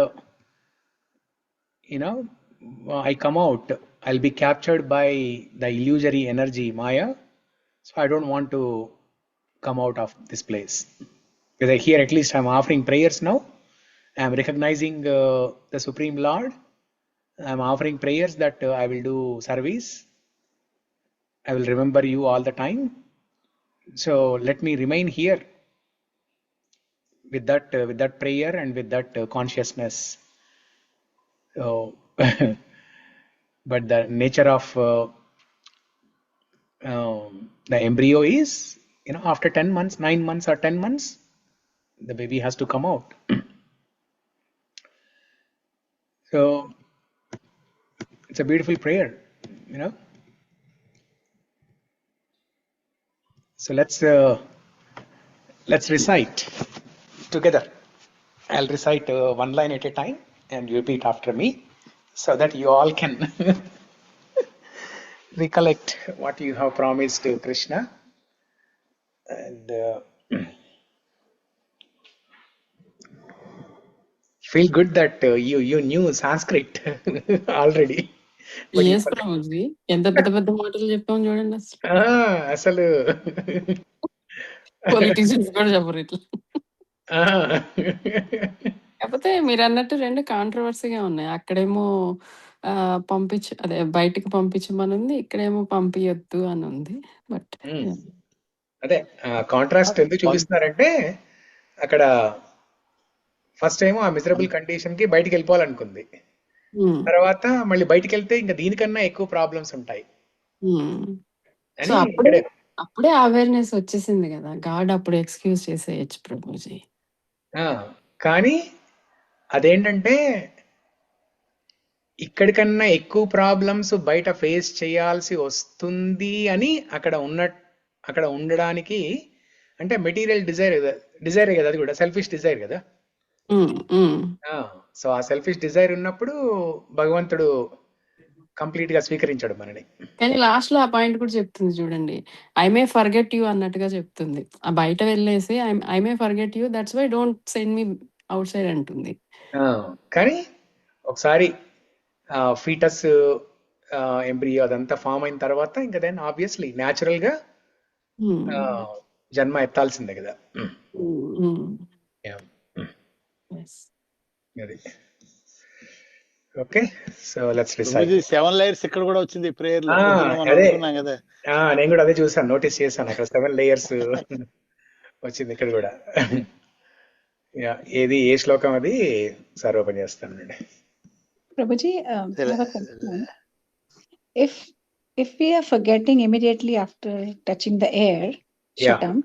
I come out, I'll be captured by the illusory energy Maya. So I don't want to come out of this place. Because here at least I'm offering prayers now. I'm recognizing the Supreme Lord. I'm offering prayers that I will do service. I will remember you all the time. So let me remain here with that prayer and with that consciousness. So, but the nature of the embryo is, after 10 months, 9 months or 10 months, the baby has to come out. So it's a beautiful prayer, So let's recite together. I'll recite one line at a time and you repeat after me so that you all can recollect what you have promised to Krishna. And feel good that you knew Sanskrit already. But you yes Prabhuji ఎంత పెద్ద పెద్ద మాటలు చెప్పాము చూడండి అసలు అసలు politicians కూడా చెప్పరు ఇట్లా. ఆ, కాకపోతే మీరు అన్నట్టు రెండు కాంట్రవర్సీగా ఉన్నాయి. అక్కడేమో అదే బయటికి పంపించమని ఉంది, ఇక్కడేమో పంపించొద్దు అని ఉంది. బట్ అదే కాంట్రాస్ట్ ఎందుకు చూపిస్తున్నారంటే అక్కడ ఫస్ట్ ఏమో ఆ మిజరబుల్ కండిషన్ కి బయటికి వెళ్ళిపోవాలనుకుంది, తర్వాత మళ్ళీ బయటికి వెళ్తే ఇంకా దీనికన్నా ఎక్కువ ప్రాబ్లమ్స్ ఉంటాయి సో అని ఇక్కడే. అప్పుడే అవేర్నెస్ వచ్చేసింది కదా, గాడ్ అప్పుడు ఎక్స్క్యూజ్ చేసేయచ్చు ప్రభుజీ. కానీ అదేంటంటే ఇక్కడికన్నా ఎక్కువ ప్రాబ్లమ్స్ బయట ఫేస్ చేయాల్సి వస్తుంది అని అక్కడ ఉండడానికి, అంటే మెటీరియల్ డిజైరే కదా, అది కూడా సెల్ఫిష్ డిజైర్ కదా. సో ఆ సెల్ఫిష్ డిజైర్ ఉన్నప్పుడు భగవంతుడు కంప్లీట్ గా స్వీకరించాడు మనని. కానీ లాస్ట్ లో ఆ పాయింట్ కూడా చెప్తుంది చూడండి, ఐ మే ఫర్గెట్ యూ అన్నట్టుగా చెప్తుంది. ఆ బయట వెళ్ళేసి I may forget you, that's why don't send me outside అంటుంది. కానీ ఒకసారి ఫీటస్ ఎంబ్రియో అదంతా ఫామ్ అయిన తర్వాత ఇంకా దెన్ ఆబ్వియస్లీ న్యాచురల్ గా జన్మ ఎత్తాల్సిందే కదా. అది okay. So let's recite 7 layers ఇక్కడ కూడా వచ్చింది ప్రేయర్ లో. అదే నేను కూడా అదే చూసాను, నోటీస్ చేశాను, అక్కడ 7 లేయర్స్ వచ్చింది ఇక్కడ కూడా. ఏది ఏ శ్లోకం అది సార్ ఓపెన్ చేస్తానండి. Prabhuji, I have a question. If we are forgetting immediately after touching the air, Shatam,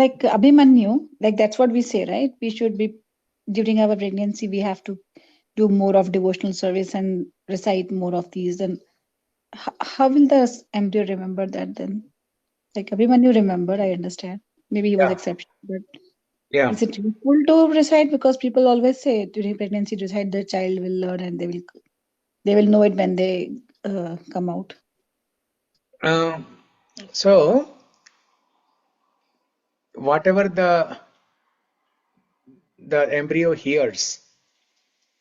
like Abhimanyu, like that's what we say, right? We should be, during our pregnancy, we have to do more of devotional service and recite more of these. And how will the embryo remember that then? Like Abhimanyu remembered, I understand. Maybe he was exceptional, but is it useful to recite? Because people always say during pregnancy, recite, the child will learn and they will know it when they come out. So whatever the embryo hears,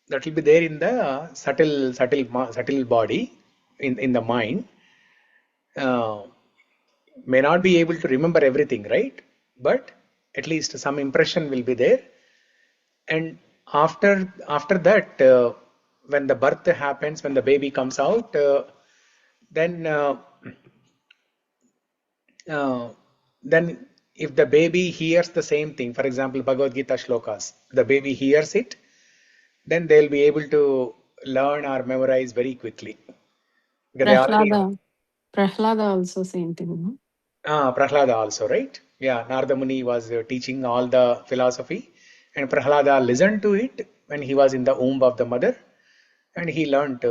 that will be there in the subtle body in the mind. May not be able to remember everything, right? But at least some impression will be there. And after that, when the birth happens, when the baby comes out, then if the baby hears the same thing, for example, Bhagavad Gita shlokas, the baby hears it, then they'll be able to learn or memorize very quickly. Prahlada also same thing, no? Prahlada also, right? Yeah, Narada Muni was teaching all the philosophy, and Prahlada listened to it when he was in the womb of the mother, and he learnt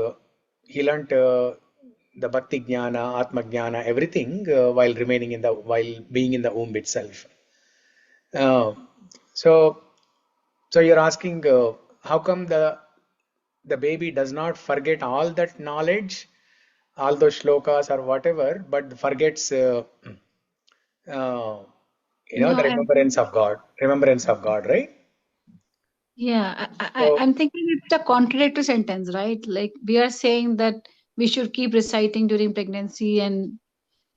the Bhakti Jnana, Atma Jnana, everything while being in the womb itself. So you're asking how come the baby does not forget all that knowledge, all those shlokas or whatever, but forgets uh, No, the remembrance of God, right? yeah, So I'm thinking it's a contradictory sentence, right? Like we are saying that we should keep reciting during pregnancy, and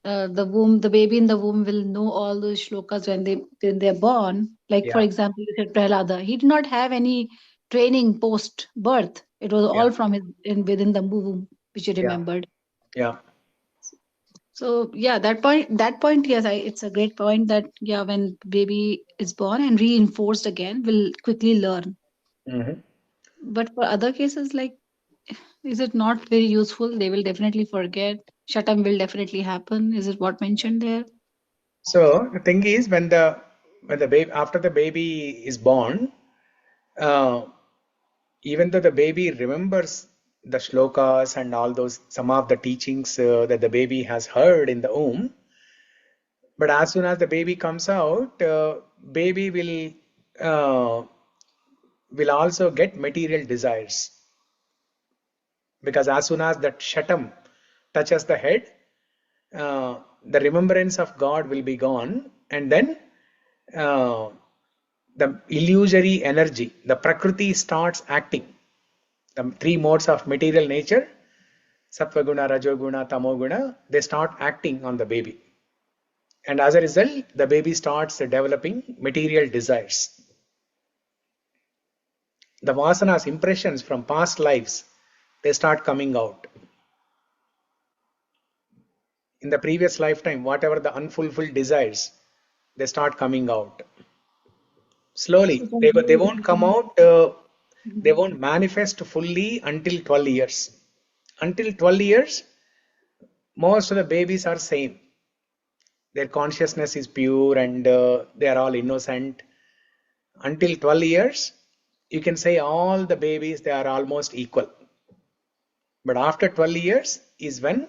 the baby in the womb will know all those shlokas when they're born. Like for yeah, example, you said Prahlada, he did not have any training post birth. It was yeah, all from within the womb, which he yeah, remembered. yeah. So yeah, that point, yes, it's a great point that yeah, when baby is born and reinforced again, will quickly learn. Mhm. But for other cases, like, is it not very useful? They will definitely forget. Shatam will definitely happen. Is it what mentioned there? So the thing is, when the baby after the baby is born, uh, even though the baby remembers the shlokas and all those some of the teachings that the baby has heard in the womb, but as soon as the baby comes out, baby will also get material desires, because as soon as that shatam touches the head, the remembrance of God will be gone, and then uh, the illusory energy, the prakriti starts acting. The three modes of material nature, sattva guna, rajoguna, tamoguna, they start acting on the baby. And as a result, the baby starts developing material desires. The vasanas, impressions from past lives, they start coming out. In the previous lifetime, whatever the unfulfilled desires, they start coming out. Slowly, they won't come out, they won't manifest fully until 12 years. Until 12 years, most of the babies are same. Their consciousness is pure and they are all innocent. Until 12 years, you can say all the babies, they are almost equal. But after 12 years is when,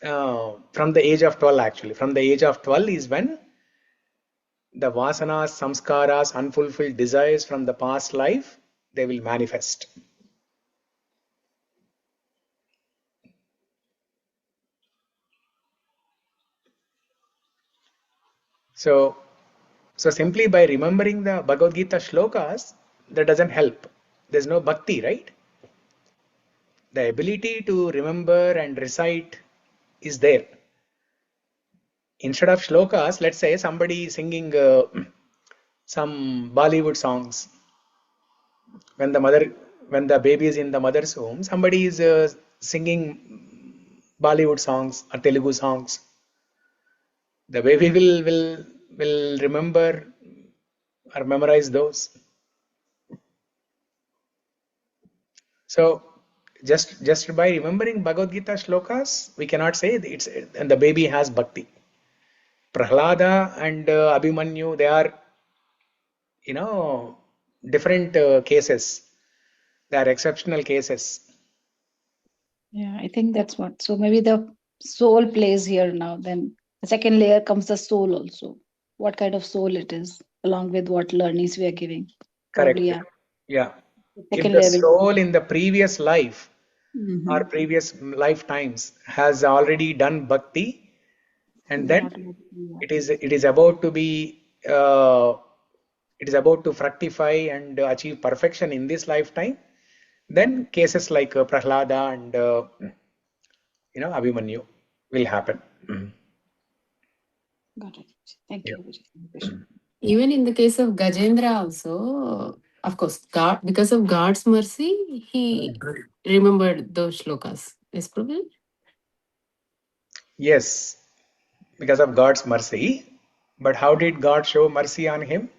from the age of 12 actually, from the age of 12 is when the vasanas, samskaras, unfulfilled desires from the past life, they will manifest. So, so simply by remembering the Bhagavad Gita shlokas, that doesn't help. There's no bhakti, right? The ability to remember and recite is there. Instead of shlokas, let's say somebody is singing some Bollywood songs. When the baby is in the mother's womb, somebody is singing Bollywood songs or Telugu songs. The baby will remember or memorize those. So just by remembering Bhagavad Gita shlokas, we cannot say it's and the baby has bhakti. Prahlada and Abhimanyu, they are different cases. They are exceptional cases. Yeah, I think that's what. So maybe the soul plays here now. Then the second layer comes the soul also. What kind of soul it is, along with what learnings we are giving. Probably, Correct. yeah. Yeah. The If second the layer will. soul in the previous life or Mm-hmm. previous lifetimes has already done bhakti, and Then then automatically, yeah. it is about to be it is about to fructify and achieve perfection in this lifetime, then cases like Prahlada and Abhimanyu will happen. Mhm. Got it. Thank Yeah. you, Vijay. Even in the case of Gajendra also, of course, God, because of God's mercy, he remembered those shlokas. Is proven? Yes, because of God's mercy. But how did God show mercy on him?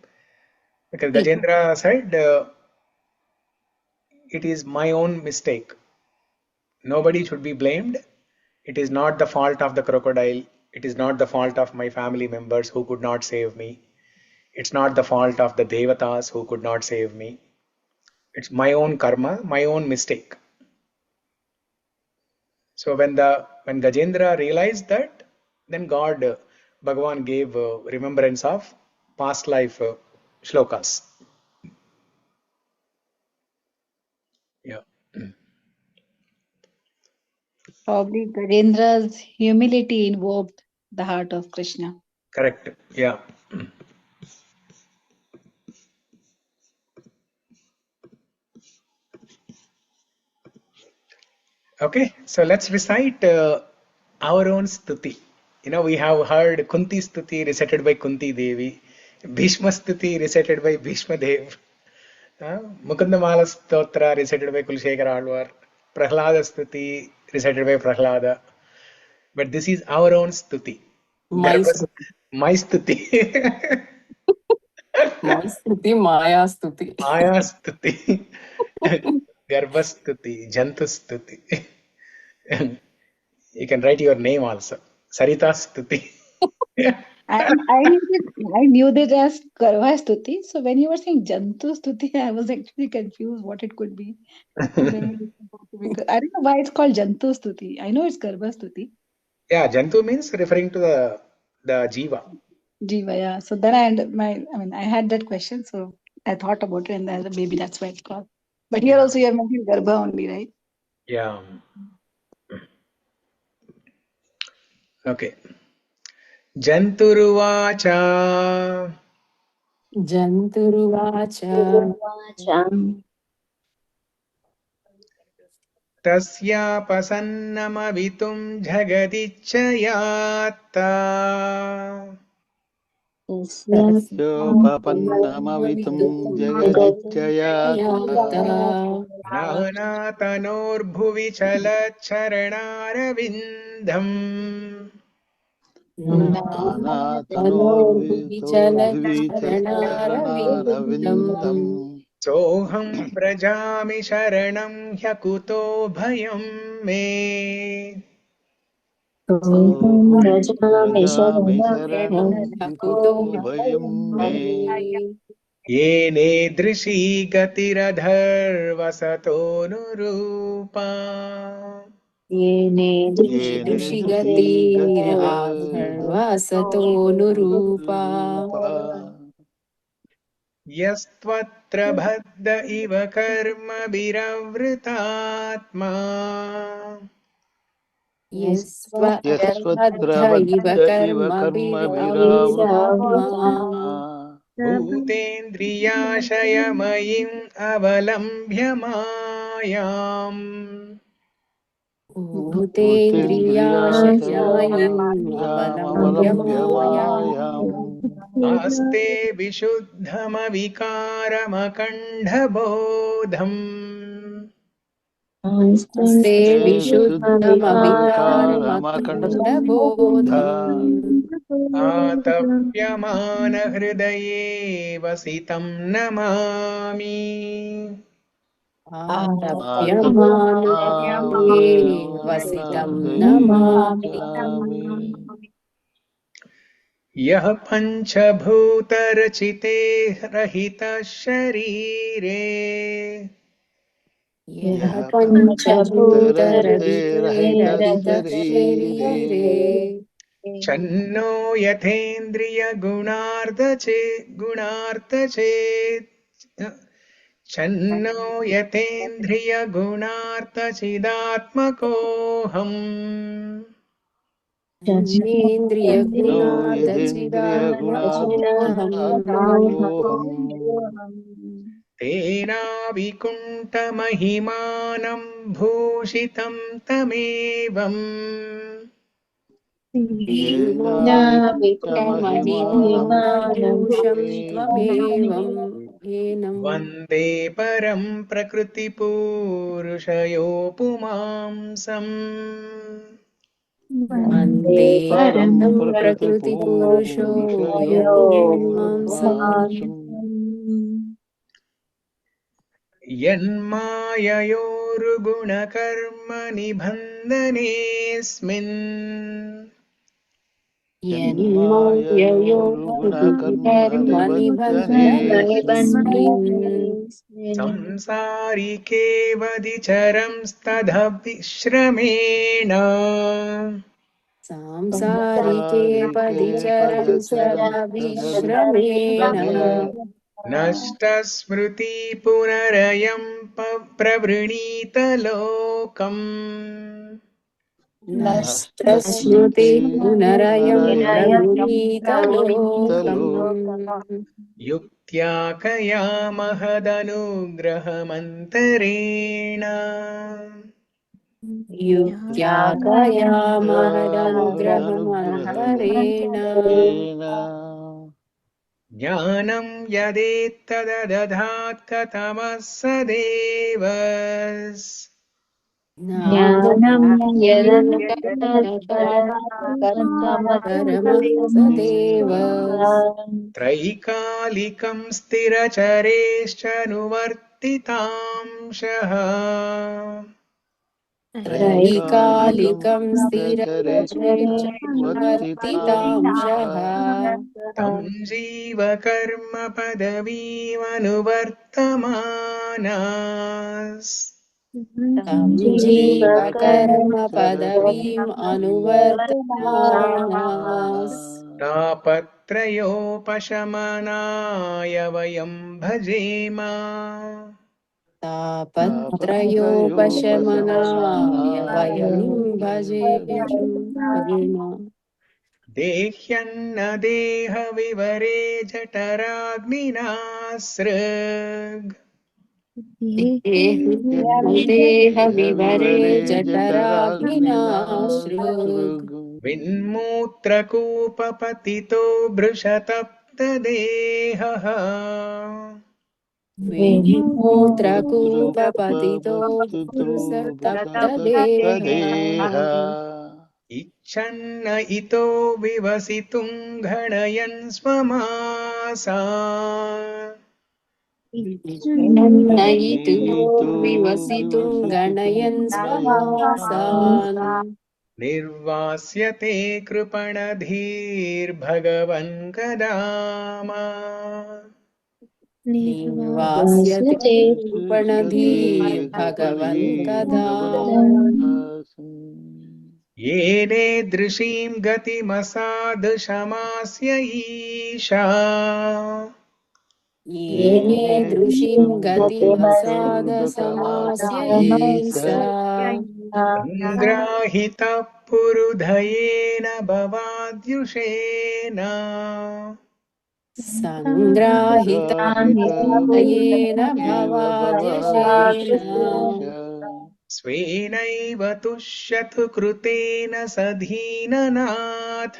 Because He, Gajendra said, it is my own mistake. Nobody should be blamed. It is not the fault of the crocodile. It is not the fault of my family members who could not save me. It's not the fault of the devatas who could not save me. It's my own karma, my own mistake. So when Gajendra realized that, then God, Bhagavan gave remembrance of past life shlokas. Probably Garendra's humility invoked the heart of Krishna. Correct. Yeah. Okay, so let's recite our own stuti. We have heard Kunti Stuti recited by Kunti Devi, Bhishma Stuti recited by Bhishma Dev, Mukunda-Mālā-Stotra recited by Kulshekara Alvar, Prahlada Stuti recited by Prahlada. But this is our own stuti. My Garbha, my stuti. My stuti, Maya stuti. Maya stuti. Garbha Stuti, Jantu Stuti. You can write your name also. Sarita Stuti. I knew that as Garbha Stuti. So when you were saying Jantu Stuti, I was actually confused what it could be. And then I don't know why it's called Jantu Stuti. I know it's Garbha Stuti. Yeah, Jantu means referring to the Jiva. Jiva, yeah. So then I had that question, so I thought about it, and then maybe that's why it's called. But here also you have mentioned Garbha only, right? Yeah. Okay. Janturuvacha. Janturuvacha. Tasyapasannamavitum jagadichyatta. Tasyopapanamavitum jagadichyatta. Nānātanōrbhuvi chalaccharanārvindam. Nānātanōrbhuvicharanārvindam. Soham vrajami sharanam hyakuto bhayam me. Vrajami sharanam Hyakuto bhayam me. Yene drishi gatiradharvasato nurupa. Yene Drishigatiradharvasato nurupa. Yastvatra bhadda iva karma viravritatma. Yastvatra iva karma viravritatma. Bhutendriyashayamyim avalambhya mayam. Bhutendriyashayamyim avalambhya mayam. Aste vishuddhamavikaramakandhabodham. Aste vishuddhamavikaramakandhabodham. Atapyamana hridaye vasitam namami. Atapyamana hridaye vasitam namami. Yah panchabhutarachite rahita sharire. Yah panchabhutarachite rahita sharire. Channo yathendriya gunartachet. Channo yathendriya gunartachidatmakoham. Chandendriya gunartachidatmakoham. Tena vikunta mahimanam bhushitam tamevam. Tena vikunta mahimanam bhusham tvamevam. Vande param prakriti purushayo pumamsam. Vande param prakriti purushayo pumamsam. Yanmayayorguna nibandhanesmin. Yanmayayorguna nibandhanesmin. Samsārike vadicharam stadhavishramena. Samsārike padicharam stadhavishramena. Nashta smriti punarayam प्रवृणीत लोकम् नष्टस्मृति पुनरयं प्रवृणीत लोकम् युक्त्या कया महदनुग्रहमन्तरेण युक्त्या कया महदनुग्रहमन्तरेण ज्ञानं यदेतददधात् कथमः स देवस् ज्ञानं परमः स देवस् त्रैकालिकं स्थिरचरेश्चनुवर्तितांशः त्रैकालिकं स्थिरचरेश्चनुवर्तितांशः तं जीवकर्म पदवीमनुवर्तमानास् तं जीवकर्म पदवीम् अनुवर्तमानास् तापत्रयोपशमनाय वयं भजेम तापत्रयोपशमनाय वयं भजेम देह्यन्न देहविवरे जठराग्निनासृग् देहविवरे जठराग्निनाश्रुग् विन्मूत्रकूपपतितो भृशतप्तदेहः विमुत्रकूपपतितो तप्तदेहः इच्छन्न इतो विवसितुं घनयन् स्वमासान् नयितु विवसितुं गणयन् स्वमासान् निर्वास्यते कृपणधीर्भगवन् कदामा निर्वास्यते कृपणधीर्भगवन् कदा येनेदृशीं गतिमसाधुशमास्य ईशा येनेदृशीं गतिमसादसमास्य ईसा सङ्ग्राहितः पुरुधयेन भवाद्युषेण सङ्ग्राहितयेन भवाद्यशेन स्वेनैव तुष्यतु कृतेन सधीननाथ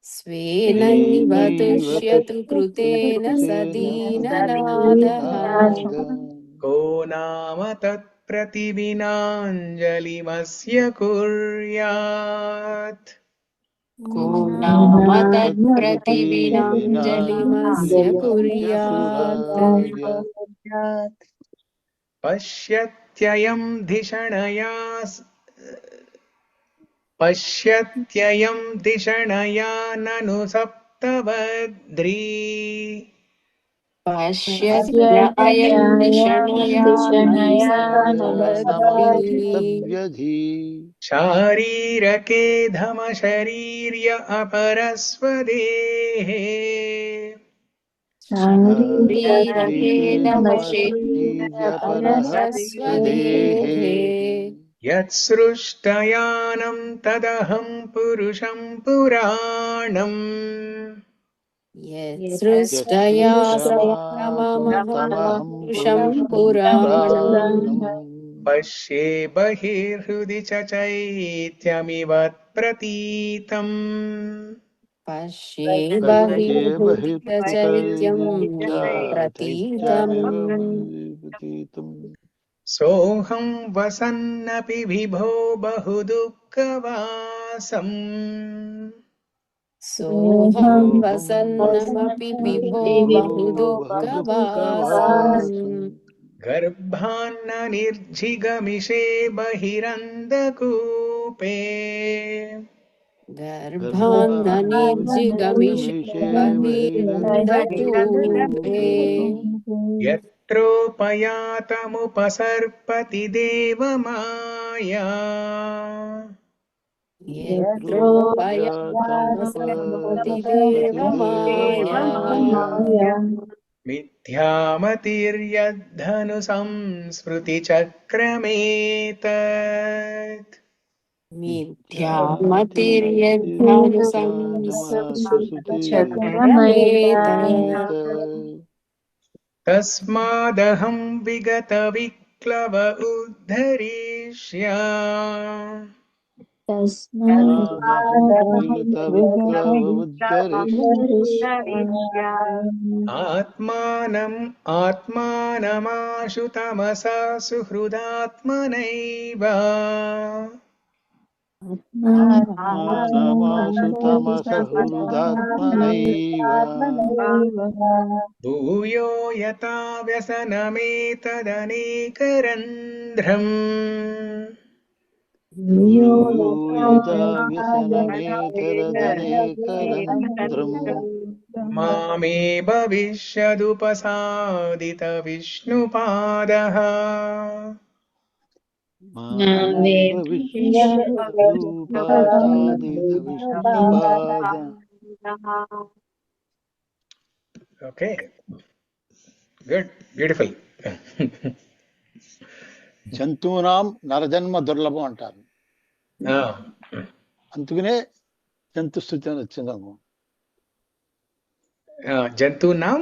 स्वेनैव तुष्यतु कृतेन सदीननाथः को नाम तत्प्रतिविनाञ्जलिमस्य कुर्यात् को नाम तत्प्रतिविनाञ्जलिमस्य कुर्यात् पश्यत्ययं धिषणया ननु सप्तवद्री पश्यत्य अयं दिशणया ननु सप्तवद्भिः शारीरके धमशरीर्य अपरस्वदेहे शारीरकेदमशरीरपरस्वदेहे यत्सृष्टयानं तदहं पुरुषं पुराणम् यत्सृष्टया सममहं पुरुषं पुराणम् पश्ये बहिर्हृदि च चैत्यमिव प्रतीतम् पश्ये बहिर्हृदि च चैत्यं प्रतीतम् सोऽहं वसन्नपि विभो बहुदुःखवासम् सोऽहं वसन्नमपि विभो बहुदुःखवासम् गर्भान्न निर्जिगमिषे बहिरन्धकूपे गर्भान्न निर्जिगमिषे बहिरन्धकूपे यत्रोपयातमुपसर्पति देवमाया यत्रोपयातमुपसर्पति देवमाया मिथ्यामतिर्यद्धनु संस्मृतिचक्रमेतत् तस्मादहं विगतविक्लव उद्धरिष्यामि आत्मानम् आत्मानमाशु तमसा सुहृदात्मनैव भूयो यथा व्यसनमेतदनेकरन्ध्रम् मामे भविष्यदुपसादित विष्णुपादः Okay, good, beautiful. జంతువునాం నరజన్మ దుర్లభం అంటారు. అందుకనే జంతు స్థుతి అని వచ్చిందము. జంతువునాం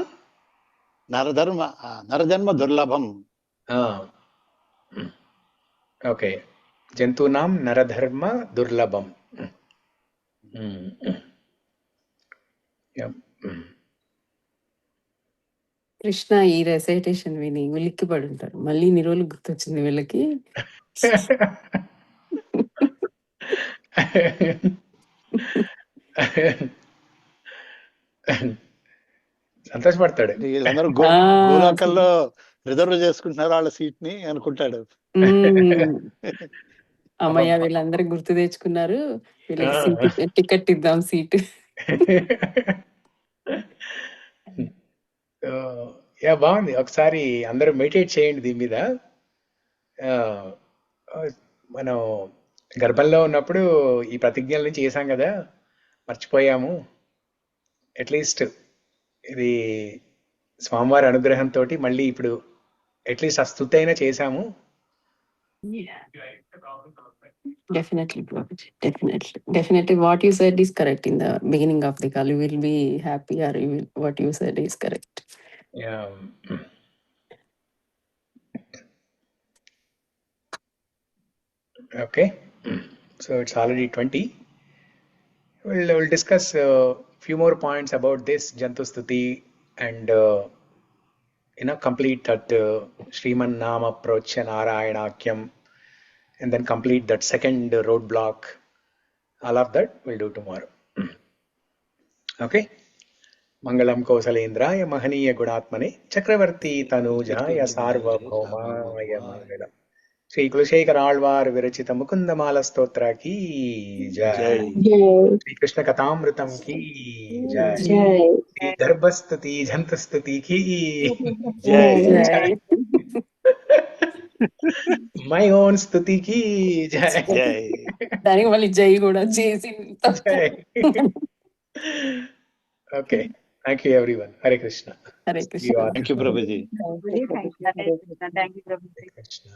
నరజన్మ దుర్లభం. ఓకే, జంతువునాం నరధర్మ దుర్లభం. కృష్ణ ఈ రెసైటేషన్ విని ఉలిక్కి పడి ఉంటారు. మళ్ళీ ఇన్ని రోజులు గుర్తొచ్చింది వీళ్ళకి. సంతోషపడతాడు. వీళ్ళందరూ గోలోకంలో రిజర్వ్ చేసుకుంటున్నారు వాళ్ళ సీట్ ని అనుకుంటాడు. అమ్మయ్య వీళ్ళందరూ గుర్తు తెచ్చుకున్నారు, వీళ్ళకి సీట్ టికెట్ ఇద్దాం సీట్. బాగుంది. ఒకసారి అందరూ మెడిటేట్ చేయండి దీని మీద. మనం గర్భంలో ఉన్నప్పుడు ఈ ప్రతిజ్ఞలను చేశాం కదా, మర్చిపోయాము. అట్లీస్ట్ ఇది స్వామివారి అనుగ్రహంతో మళ్ళీ ఇప్పుడు అట్లీస్ట్ ఆ స్తుతి అయినా చేశాము. Definitely, Prabhuji. Definitely. What you said is correct in the beginning of the call. You will be happy, or what you said is correct. Yeah. Okay. So it's already 20. We'll discuss a few more points about this Jantu Stuti and complete that śrīman-nāma, procya, nārāyan, ākhyam, and then complete that second roadblock. All of that we'll do tomorrow. Okay. Mangalam Kausalendraya Mahaniya Gunatmane Chakravarti Tanujaya Sarvabhaumaya Mangalam. Shri Kulashekara Alvar Virachita Mukunda-Mālā-Stotra ki jai. Shri Krishna Katamritam ki jai. Shri Garbha Stuti Jantu Stuti ki jai. My own Stuti ki jai. దానికి మళ్ళీ జై కూడా చేసి. Okay. Thank you, everyone. Hare Krishna. Hare Krishna. Thank you, Prabhuji. Thank you, Prabhuji.